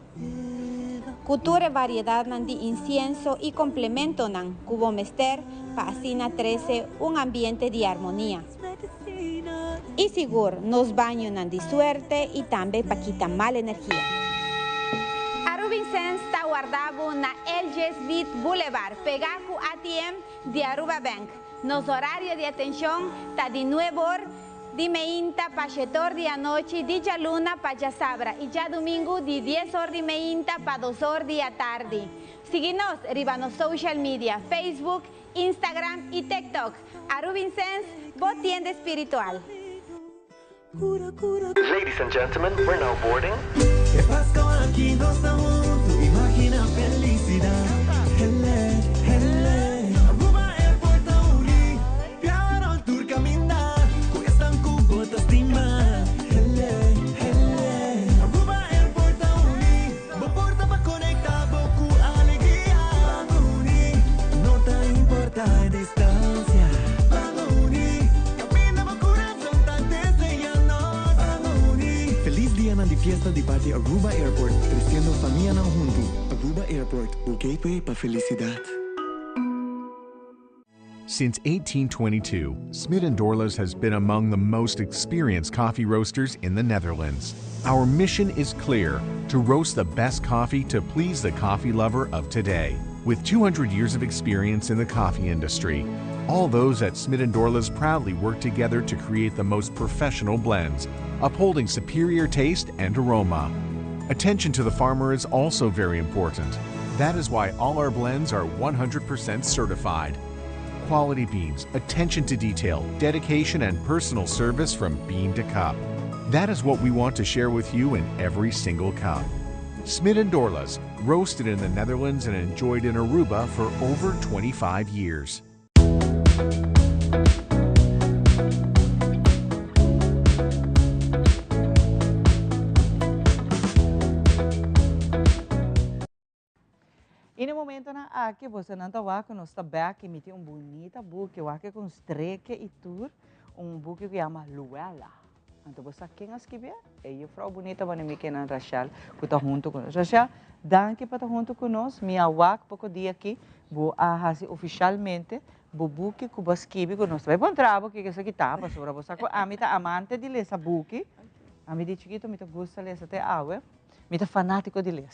Cultura variedade de incienso e complemento cubo mester para assim 13 ambiente de harmonia. E seguro, nos banhos de suerte e também para quitar mal energia. A Vincent está guardado na LG Smith Boulevard, pegado com ATM de Aruba Bank. Nos horários de atenção está de 9 horas de meinta para 7 horas da noite, de já luna para já sabra, e já domingo de 10 horas de meinta para 2 horas da tarde. Siga-nos arriba nos social media, Facebook, Instagram e TikTok. A Vincent, boa tienda espiritual. Ladies and gentlemen, we're now boarding. ¿Qué pasa aquí? No estamos juntos. Imagina felicidad. Hele, hele. Aruba Airport Uni. Piano tour caminar. Cuestan cubotas estima. Hele, hele. Aruba Airport Uni. Porta para conectar boku alegría. Uni. No te importa a distancia. Uni. Camina por corazón tan deseando. Uni. Feliz día na fiesta de parte Aruba Airport. Crescendo família não junto. Aruba Airport, o gateway para felicidade. Since 1822, Smit & Dorlas has been among the most experienced coffee roasters in the Netherlands. Our mission is clear: to roast the best coffee to please the coffee lover of today. With 200 years of experience in the coffee industry, all those at Smit & Dorlas proudly work together to create the most professional blends, upholding superior taste and aroma. Attention to the farmer is also very important. That is why all our blends are 100% certified. Quality beans, attention to detail, dedication, and personal service from bean to cup. That is what we want to share with you in every single cup. Smit & Dorlas, roasted in the Netherlands and enjoyed in Aruba for over 25 years. E no momento na Então, aqui você não está com nós back e me tem bonita book, aqui com streque e tour, book que chama Luella. Então você quem escreve? Eu frau bonita para me que na Rachel, que está junto com nós. Rachel, danke para estar junto com nós. Minha wak pouco dia aqui, vou oficialmente, vou book que você escreve com nós. Vai bom trabalho que isso aqui tá, para sobre você. A mim tá amante de ler essa book. A mim de chiquito me tá gosta de ler até awe. Me tá fanático de ler.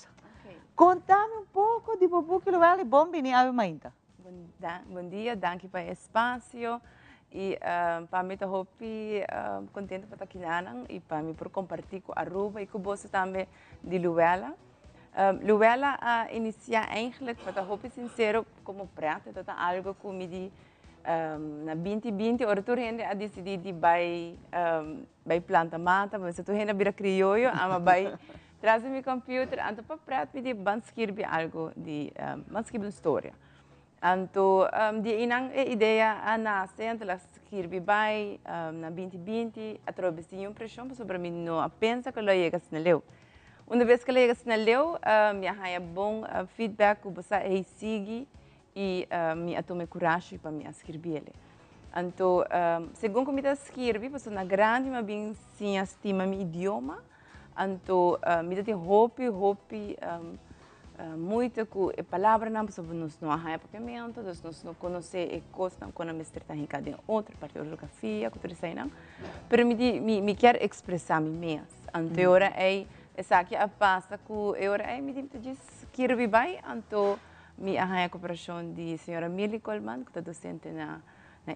Contame um pouco de book Luella e bom bini ave mainta. Bom dia, danke para o espaço. E para mim, estou contente para estar aqui e para mim por compartilhar com a Aruba e com você também de Luella. Luella inicia eigenlijk, para estar sincero, como prata, então algo que me na 2020, ora tu rende a decidir de vai planta mata, mas tu rende a vira criollo, ama vai trazer meu computer, então para prata me de escrever algo de escrever uma história. Então, die inang ideia nasce, então ela escreve bem na 2020, através de uma pressão, sobre mim não pensa que ela chega a leu. Uma vez que ela chega a leu, minha raia bom feedback, que você segue e me atome coragem para me escrever ele. Então, segundo como eu escrevi, você na grande, mas bem sim estima meu idioma, então me tem hope muito com a palavra não sobre nós não há papiamento, nós não conhecemos a coisa não quando me estreta em cada outra parte da geografia, cultura sei não, mas me quer expressar me mesmo. Então ora essa aqui a passa com ora me diz que eu bem, então me arranha a cooperação de senhora Milly Coleman, que é docente na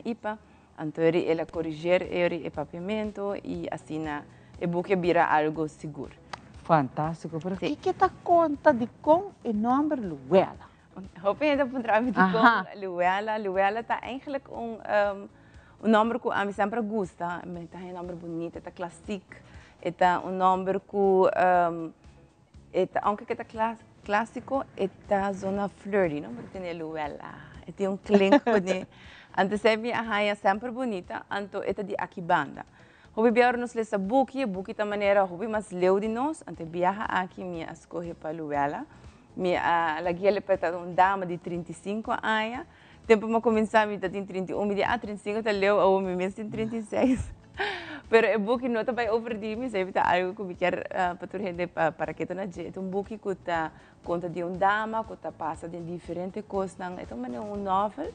IPA, então ela corrigir o papiamento e assim o book vira algo seguro. Fantástico, pero o que está conta de com o nome Luella? Eu penso que trabalho com Luella. Luella está eigenlijk nome que a mim sempre gosta. É um nome bonito, é clássico. É um nome que, aunque é clássico, é zona flirty, não? Porque tem Luella. É um clink bonito. Antes é minha rainha sempre bonita, então é de Akibanda. Hobi biar nos lesa buki da maneira hobi mas leu de nós, ante viaja aqui minha escolhe para Luella, minha lagiele para dama de 35 anos, tempo ma começar me tem 31, me 35 tá leu ou me mesmo tem 36. Pero o buki não tá vai over de mim, sabe tá algo que me quer para tu rende para que tu na jeito, buki que tá conta de dama, que tá passa de diferentes coisas, então é novel.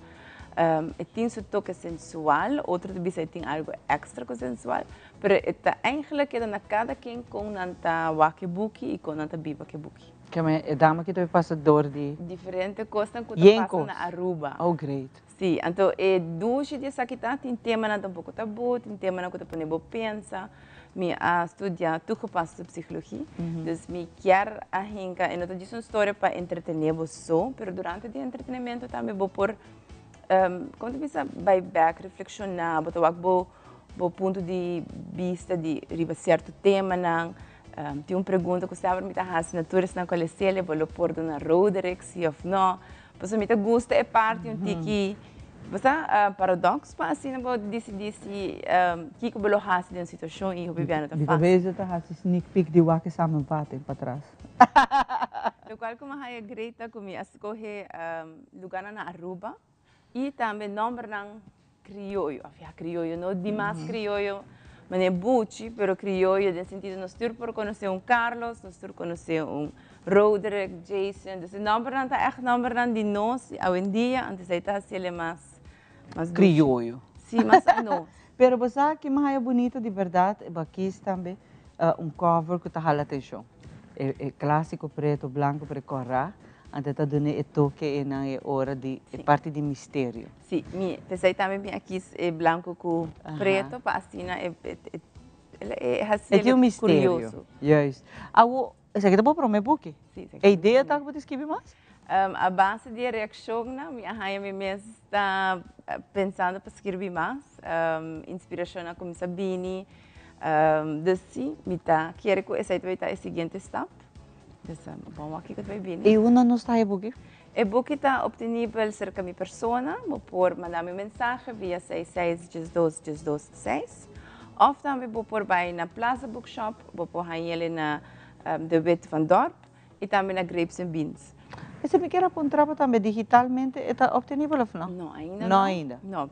Tem seu toque sensual, outro de tem algo extra sensual, mas eigenlijk é na cada quem com nanta wakibuki e com nanta bibakibuki. Que é dama que também passa dor de diferente coisa que passa na Aruba. Oh, great. Sim, então é duas de sakita tem tema na um pouco tabu, tem tema na que tu não pensa. Me estudia tudo que passa psicologia, então me quer a hinca, e não diz uma história para entretener você, mas durante o entretenimento também vou por quando você vai back, reflexionar, botar o ponto de vista de certo tema, tem uma pergunta que você me dá assinaturas na coleção, vou pôr na Roderick, sim ou não, você me gosta é parte que você paradoxo, mas assim não vou decidir se que eu vou fazer na situação e eu vou viver na fase. Talvez eu tenha sneak peek de o que sabe batem para trás. Do qual como a Greta como escolher lugar na Aruba. E também nome não criollo, criollo, não demais criollo, mas é buchi, pero criollo no sentido nós temos por conhecer Carlos, nós temos por conhecer Roderick, Jason, esse nome não é nome não de nós, hoje em dia, antes está se ele mais criollo. Sim, mas não. Pero você que mais é bonito de verdade, aqui também cover que está a atenção, é clássico preto, branco, precorra. Ante tá dando o toque na hora de parte de mistério. Sim, pensei também aqui é branco com preto, para assim é um mistério. Yes. Você quer para o meu book? Sim. A ideia tá que você escrever mais? A base de reação, minha rainha mesmo está pensando para escrever mais, inspiração como Sabine, assim, me tá quero que esse vai estar o seguinte step. Bom, aqui que vai vir. E uma não está e-book? E-book está obtenível cerca da minha pessoa, vou pôr mandar minha mensagem via 66-12-12-6. Ou também vou pôr na Plaza Bookshop, vou pôr ele na de Wit van Dorp e também na Grapes and Beans. Você me quer apontar também digitalmente, está obtenível of não? Não, ainda não. Ainda? Não,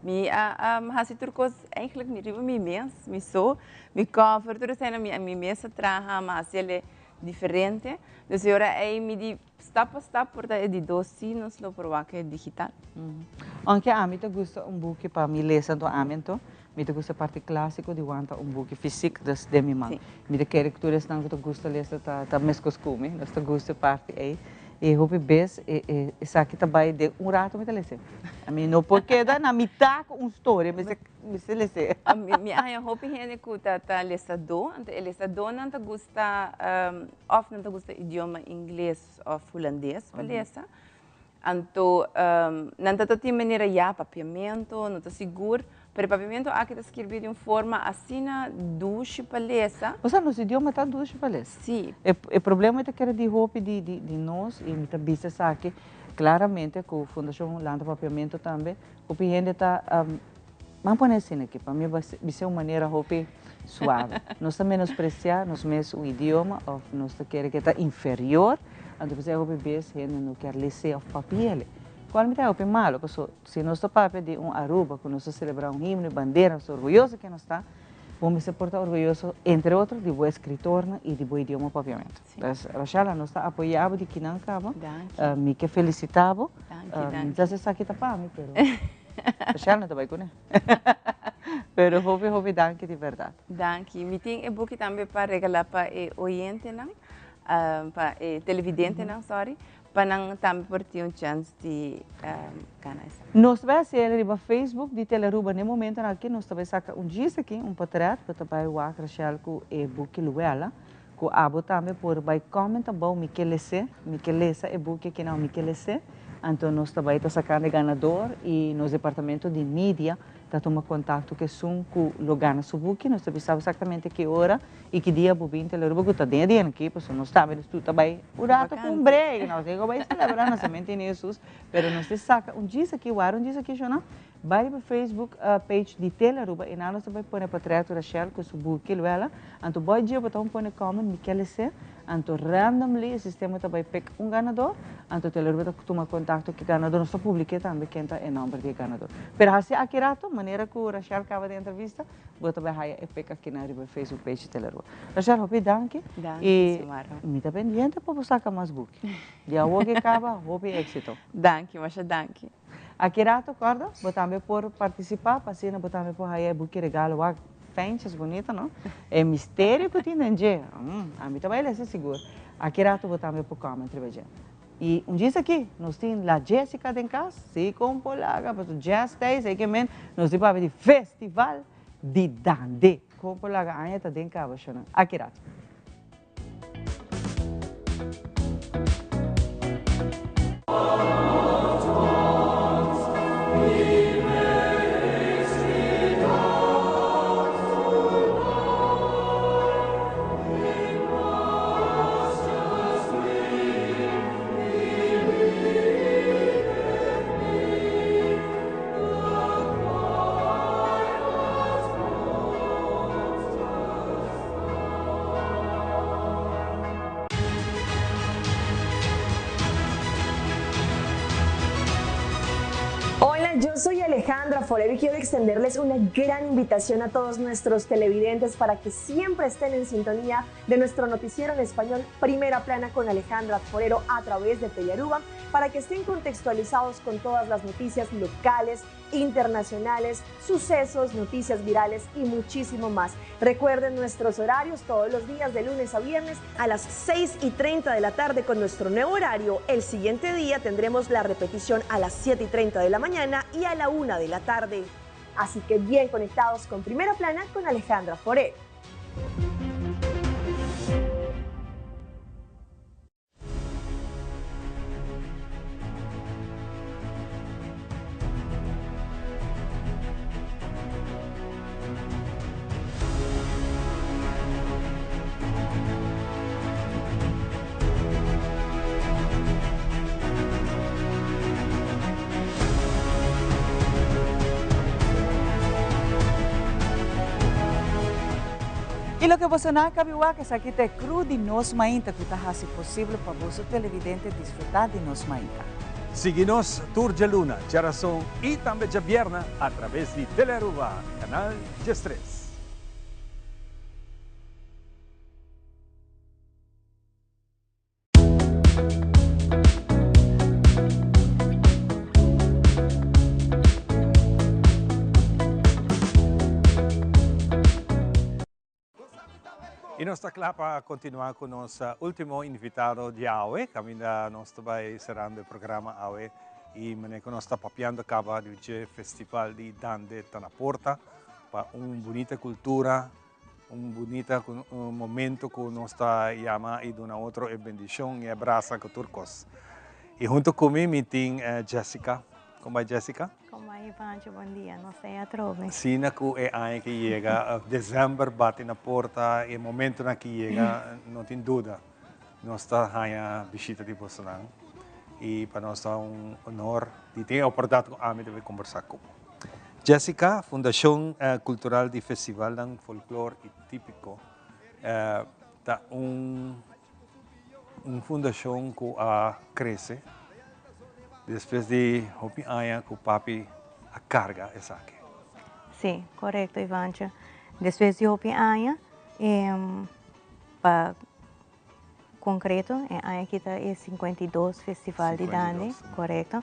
mas turcos eigenlijk me riba mi mês, me sou, me cover, tudo tem na minha mesa traja, mas ele é diferente. Então, agora é me di step a step, porque é de 2 sinos, lo provar que é digital. Anche a mim te gusta book para me ler santo amento. Me te gusta parte clássico de wanta book físico de minha mãe. Me te quer que tu restan que te gusta ler tá mes costume, nós te gusta parte aí. E hope bes essa aqui também de rato me te ler. A mim não porque dá na mitad história, me se ler. Minha hope é que tá lestador, lestador não te gusta of não te gusta idioma inglês ou holandês, beleza? Então, não te tem maneira já papiamento, não te seguro. Pero o papiamento aqui está escrito de uma forma assim, duche palesa. Ou seja, nosso idioma está duche palesa. Sim. O problema é que era de roupa de nós, e me está visto aqui, claramente, com a Fundação Landa Papiamento também, o gente está, vamos pôr assim aqui, para mim vai ser uma maneira roupa suave. Nós estamos menospreciar, nós mesmo o idioma, ou nós queremos que está inferior, então você roupa bem, gente não quer ler o papel. Qual me está malo, porque se nós estamos de Aruba, quando nós celebramos himno, bandeira, nós estamos orgulhosos que nós está, vamos se portar orgulhosos, entre outros, de boa escritora e de bom idioma papiamento. Então, Rachel, nós está apoiado de que não acaba, me que felicitava, já se sabe que está para mim, mas Rachel não está bem com ele. Pero houve danke de verdade. Danke. Me tem e-book também para regalar para o oyente, para televidente, sorry. Para também por ter uma chance de ganhar. Nós vamos fazer no Facebook de Teleruba, no momento aqui, nós vamos sacar dia aqui, portrait, para também o Rachel com o e-book Luela, com a abo também por vai comentar bom, me que lesse e-book que não me que lesse. Então nós também está sacando ganador e nos departamento de mídia está tomando contato que são com o ganha subuki, nós sabemos exatamente que hora e que dia bobin Teleruba que está dentro aqui, porque nós sabemos tudo também o rato com break, nós digo vai celebrar nascimento de Jesus, pero nós saca dia aqui, um dia aqui já não, vai para Facebook page de Teleruba e nós também põe para trás Rachel com subuki ela, então bom dia para põe comment me quer ser, então randomly o sistema também pega ganador, então Teleruba está tomando contato que ganador nós publica também quem está em número de ganador. Pero assim aqui rato maneira que o Rachel acaba de entrevista, vou também raia e pega aqui na Facebook page de Teleruba. Rachel, hope danke. E me está pendiente para buscar mais book. Já o que acaba, hope êxito. Danke, mas danke. Aqui rato, corda, vou também por participar, passina, vou também por raia book regalo, fenches bonita, não? É mistério que tem dentro. A mim também é seguro. Aqui rato vou também por comment, trabalhar. E dia aqui, nós temos a Jéssica em casa, se compolaga, para o Jazz Days, aí que nós temos de festival de Dande. Compolaga, ainda está dentro de casa, aqui rato. Yo soy Alejandra Forero y quiero extenderles una gran invitación a todos nuestros televidentes para que siempre estén en sintonía de nuestro noticiero en español Primera Plana con Alejandra Forero a través de Teleruba, para que estén contextualizados con todas las noticias locales, internacionales, sucesos, noticias virales y muchísimo más. Recuerden nuestros horarios todos los días de lunes a viernes a las 6:30 de la tarde con nuestro nuevo horario. El siguiente día tendremos la repetición a las 7:30 de la mañana y a la 1 de la tarde. Así que bien conectados con Primera Plana con Alejandra Forero. E lo que você não cabiwa que aqui te cru de nos mainta que está assim possível para você televidente disfrutar de nos mainta. Síguenos Tour de Luna, Gerason y también de Vierna a través de Teleruba, canal G3. Y nos está claro para continuar con nuestro último invitado de AOE. Camina nos está cerrando el programa AOE y nos está papiando acaba del Festival de Dande Tanaporta para una bonita cultura, un bonito momento que nos está llamando y de una otra bendición y abrazo con turcos. Y junto conmigo meeting Jessica. ¿Cómo va Jessica? Como aí, Pancho, bom dia. Não sei a trove. Sim, é ano que chega, dezembro bate na porta, e o momento na que chega, não tem dúvida, nós estamos a visita de Bolsonaro. E para nós é honor de ter a oportunidade de conversar com Jessica, Fundação Cultural de Festival de Folclore e Típico, é fundação que cresce. Depois de hopi aya que o papi a carga essa aqui. Sim, correto, Ivancha. Depois de hopi aya, para concreto, aya kita é 52 Festival de Dande, correto.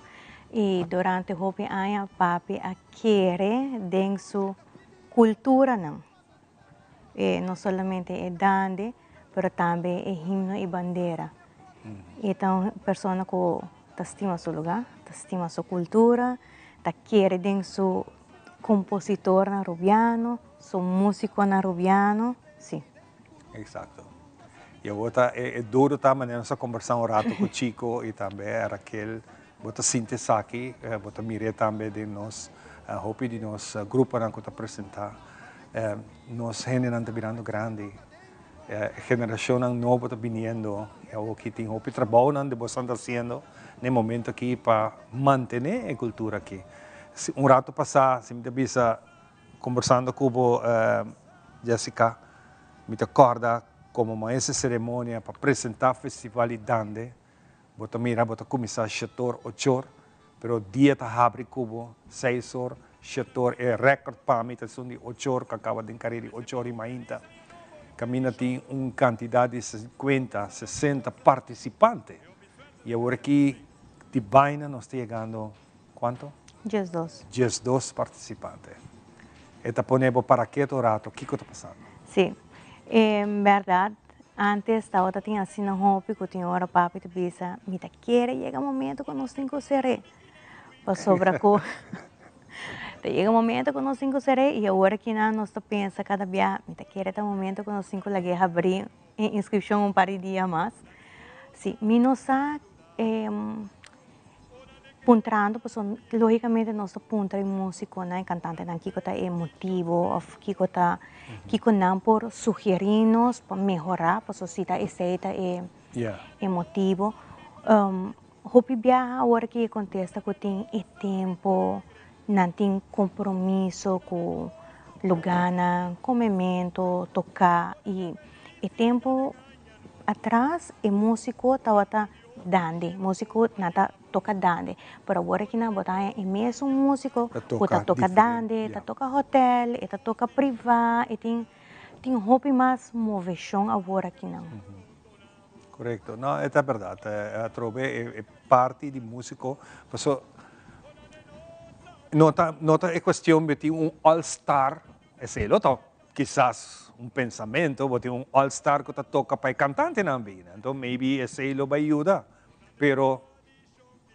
E durante hopi aya, papi a querer dentro sua cultura não. Não somente é Dande, mas também é himno e bandeira. Então, pessoa que estima seu lugar, estima sua cultura, quer dentro seu compositor na rubiano, seu músico na rubiano, sim. Exato. E eu é duro também nós conversar rato com o Chico e também a Raquel, bota sintetizar aqui, bota mirar também de nós, hope de nós grupo na que apresentar, nós gente não está virando grande. Geração nova está vindo, eu aqui tenho hope trabalho não de você está fazendo no momento aqui para manter a cultura aqui. Rato passado, se me devia conversando com Jessica, me recorda como essa cerimônia para apresentar o Festival de Dande, bota mira, bota começar 7 horas, 8 horas, pero dia está abre cubo 6 horas, 7 horas é recorde para mim, são de 8 horas, que acaba de carreira 8 horas e mais. Camina tem uma quantidade de 50, 60 participantes. E agora aqui, de Baina, nós estamos chegando, quanto? 12. 12 participantes. E está ponendo para que rato, o que está passando? Sim, em verdade, antes estava tinha assim na roupa, que tinha hora papi te bisa, me ta quer chega momento que nós temos que ser, para sobra co. Chega momento que nós temos que ser e agora que nós está pensa cada dia, me ta quer até momento que nós temos que abrir inscrição par de dia mais. Sim, me nós puntrando, logicamente nós puntra em músico, né, cantante, não que está emotivo, ou que não por sugerir-nos para melhorar, para sociedade aceita emotivo. Hopi viaja agora que acontece que tem tempo, não tem compromisso com lugar, com momento, tocar e tempo atrás o músico estava dande, músico nada toca dande, pero agora que na botar é mesmo músico, que toca dande, toca hotel, toca privado, e tem hobby mais moveção agora que não. Correto, não, é verdade, é parte de músico, porque nota é questão de ter all-star, é lo quizás pensamento, botar all-star que toca para cantante também, então maybe esse lo vai ajudar, pero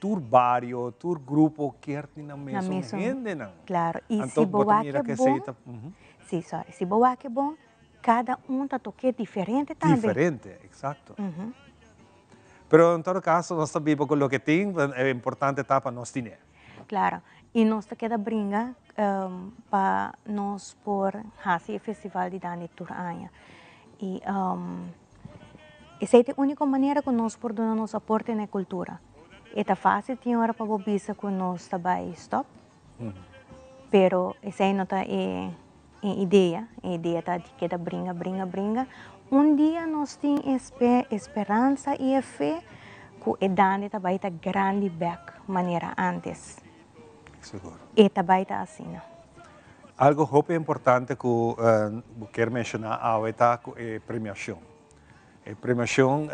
tur barrio, tur grupo quer ter na mesma gente, não? Claro, e se boa que é bom, sim, sorry, se boa que é bom, cada tá toque diferente também. Diferente, exato. Pero em todo caso, nós sabemos que o que tem é importante para nós ter. Claro, e nós queda brinca para nós por fazer o festival de Dande Turanha. E essa é a única maneira que nós podemos nos aporte na cultura. É fácil, tem hora para bobisa que nós também stop, pero essa não é ideia tá de que brinca. Dia nós temos esperança e fé que a dande tá vai tá grande back maneira antes. Seguro. E tá vai tá assim. Algo hope importante que quero mencionar é a premiação. A premiação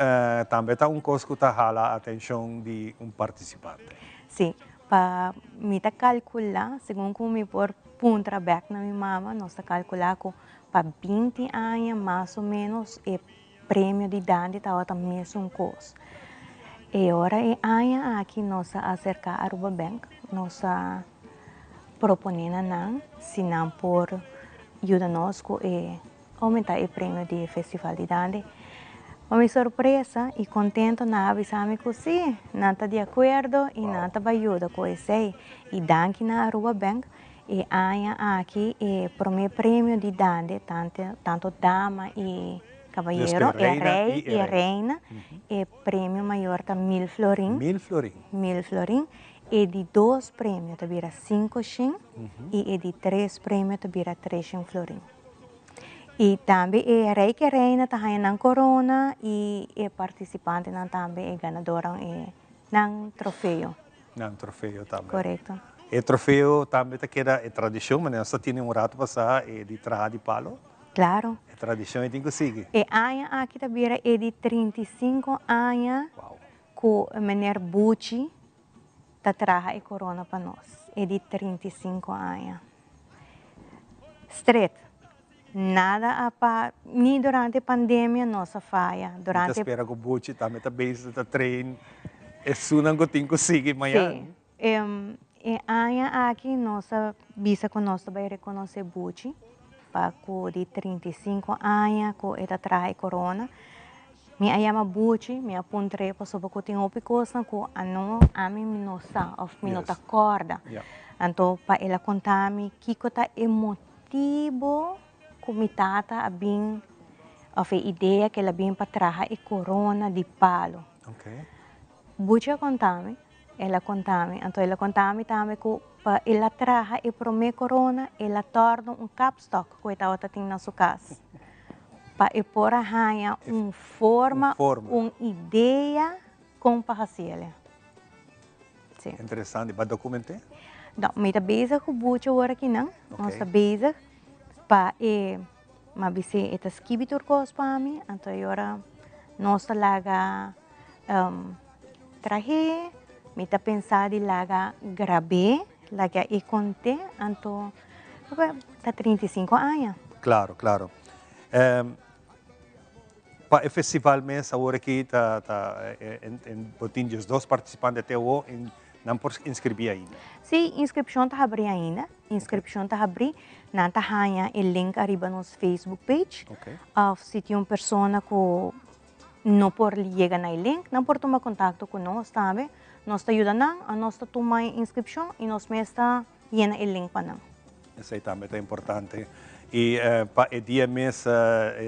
também está coisa que está jala a atenção de participante. Sim, para me calcular, segundo como me por punta back na minha mama, nós calcular que para 20 anos mais ou menos o prêmio de dande está a mesma coisa. E agora aqui nós acerca a Aruba Bank, nós proponendo se não por ajuda nós a aumentar o prêmio do festival de dande. Uma minha surpresa e contento na avisar-me que sim, não está de acordo e não está ajuda com isso. E danke na Aruba Bank e aqui o meu prêmio de dande, tanto dama e cavalheiro, rei e reina, o prêmio maior está 1000 florin. 1000 florin. 1000 florin. E de 2 prêmios está 5 xin e de 3 prêmios está 3 florin. E também o rei que reina está ganhando corona e o participante também é ganador ng troféu. Ng troféu também. Correto. O troféu também está que é tradição, mas nós temos rato passar de traja de palo. Claro. A tradição é tem que seguir. E aqui também é de 35 anos que o menino Bucci está traja a corona para nós. É de 35 anos. Straight. Nada nem durante a pandemia nossa falha. Durante espera que o Bucci também está bem, está treino. É sunang que tem que seguir amanhã. Sim. E aqui nossa bisa que nós vai reconhecer Bucci para de 35 anos que está traje corona. Me chama Bucci, me apontei para sobre que tem outra coisa que a mim não sabe, ou me não acorda. Então para ela contar-me que está emotivo comitata a bem a ideia que ela bem para trazer a corona de palo. Okay. Bucha contame, ela contame, então ela contame também que para ela trazer a primeira corona, ela torna capstock que ela tem na sua casa. Para pôr a rainha forma, ideia como para fazer. Sim. Interessante, vai documentar? Não, mas está bezig com Bucha agora aqui não, nós está bezig. Pa mabisi ita skibi turcos pa mi anto yora nossa laga traje mita pensar de laga grabe laga e conte anto tá 35 anos. Claro. Pa o festival mês agora aqui tá em botinhos 2 participantes até o não por inscrever ainda. Sim, inscrição está abrindo ainda. Inscrição está abrindo. Não está ganhando o link arriba no Facebook page. Se tem uma pessoa que não pode chegar no link, não pode tomar contato com nós também. Nós está ajudando a nós tomar inscrição e nós mesmos está llenar o link para nós. Isso aí também é importante. E para o dia mês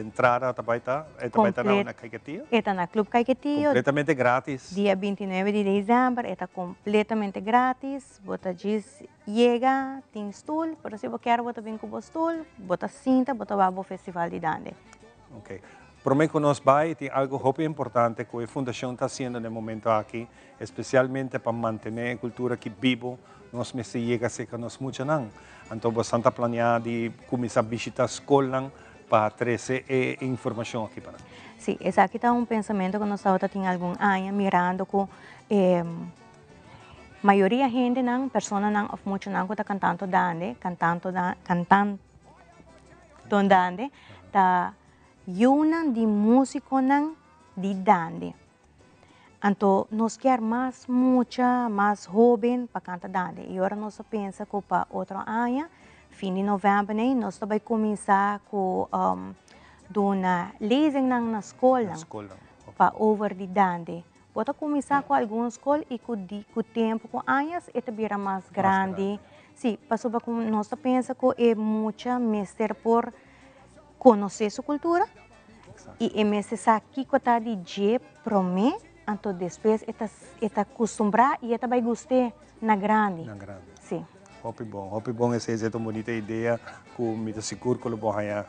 entrada também está na Caiquetillo? Está na Clube Caiquetillo. Completamente grátis. Dia 29 de dezembro está completamente grátis. Você diz, chega, tem stool, para se você quer, você vem com o stool, você cinta, você vai ao festival de dande. Ok. Para mim, que nós vai, tem algo muito importante que a Fundação está fazendo no momento aqui, especialmente para manter a cultura aqui viva. Nós me chega a ser que nós muito não. Então, você está planeando de começar a visitar a escola para trazer informação aqui para nós. Sim, esse aqui está pensamento que nós temos algum ano mirando que maioria da gente não, pessoas não, ou muito não, que está cantando dande, está uma de músico não de dande. Então, nós queremos mais jovem para cantar dande. E agora nós pensamos que para outro ano, fim de novembro, nós vamos começar com uma lesson na escola para over de dande. Pode começar com alguma escola e com o tempo, com anos, e também mais grande. Sim, porque nós pensamos que é muito mestre por conhecer sua cultura e é mestre aqui que está de jeito para mim. Então, depois, está acostumado e vai gostar na grande. Na grande. Sim. Hopi bom essa é uma bonita ideia com me seguro que o bohaya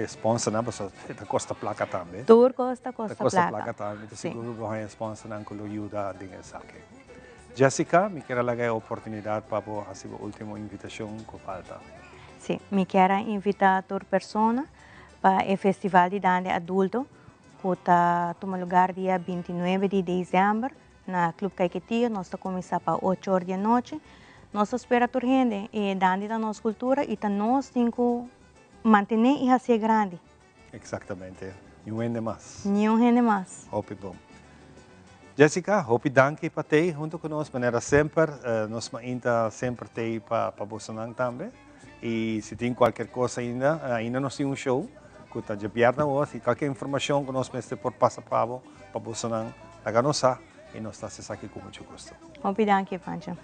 sponsor na pessoa da Costa Placa também. Tour Costa Placa Placa. também, me seguro que bohaya sponsor na com ajuda dinheiro saque. Jessica, me quero dar a oportunidade para fazer a última invitação que falta. Sim, me quero invitar toda pessoa para o Festival de Dança Adulto, que está no lugar dia 29 de dezembro, na Clube Caiquetia. Nós estamos começando para 8 horas da noite. Nós esperamos toda gente e dança da nossa cultura e nós temos que manter e ser grande. Exatamente. Nenhum mais. Nenhum gente mais. Hopi bom. Jessica, hopi danke para te junto conosco, maneira sempre, nós ainda sempre te para Bolsonaro também. E se tem qualquer coisa ainda nós temos show, que está de viernes hoje, e qualquer informação que nós mestre por passar para Bolsonaro, haga-nos e nós estamos aqui com muito gosto. Hopi danke, Pancho.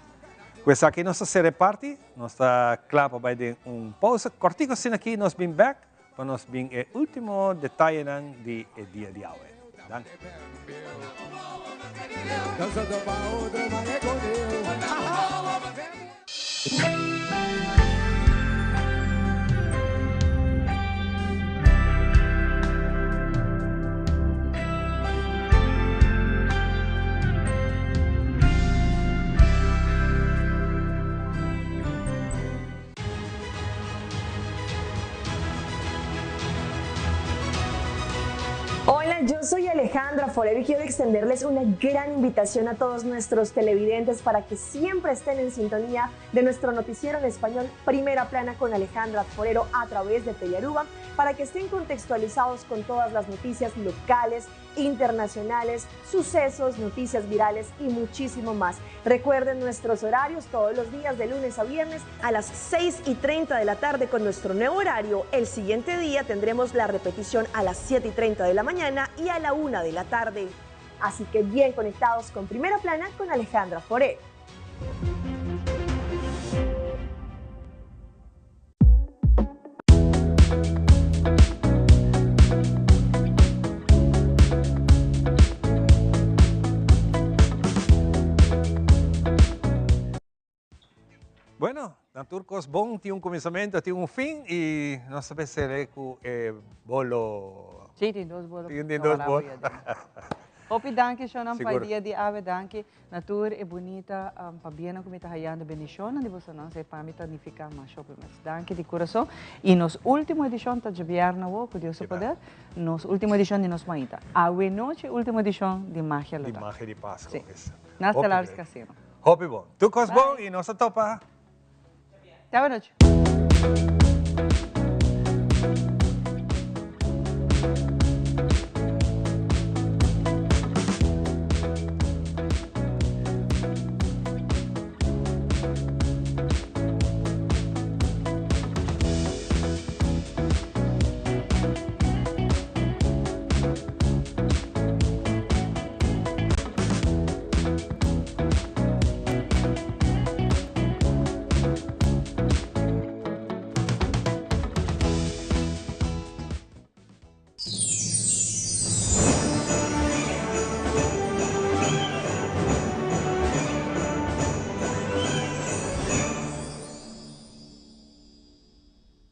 Com essa aqui nossa série parte, nós está claro para dar pausa cortico assim aqui, nós bem back, para nós bem o último detalhe de dia de hoje. Danke. Hola, yo soy Alejandra Forero y quiero extenderles una gran invitación a todos nuestros televidentes para que siempre estén en sintonía de nuestro noticiero en español Primera Plana con Alejandra Forero a través de Telearuba, para que estén contextualizados con todas las noticias locales, internacionales, sucesos, noticias virales y muchísimo más. Recuerden nuestros horarios todos los días de lunes a viernes a las 6:30 de la tarde con nuestro nuevo horario. El siguiente día tendremos la repetición a las 7:30 de la mañana y a la 1 de la tarde. Así que bien conectados con Primera Plana con Alejandra Forero. Bueno, na Turcos bom tinha começamento, tinha fim e nós sabemos se bolo. Sim, tem dois bolos. Tem dois bolos. Hopi danke schon am Siguro. dia de ave danke. Natur é bonita, pabiana como está hayando bendição, de você não se pamita ni ficar mais shopping mas. Danke de coração. E nos última edição tá de viernes o que Deus poder. Nos última edição de nos maita. A noite última edição de magia de magia de Páscoa. Sim. Nas telares casino. Hopi bom. Turcos bom e nossa topa. Boa noite.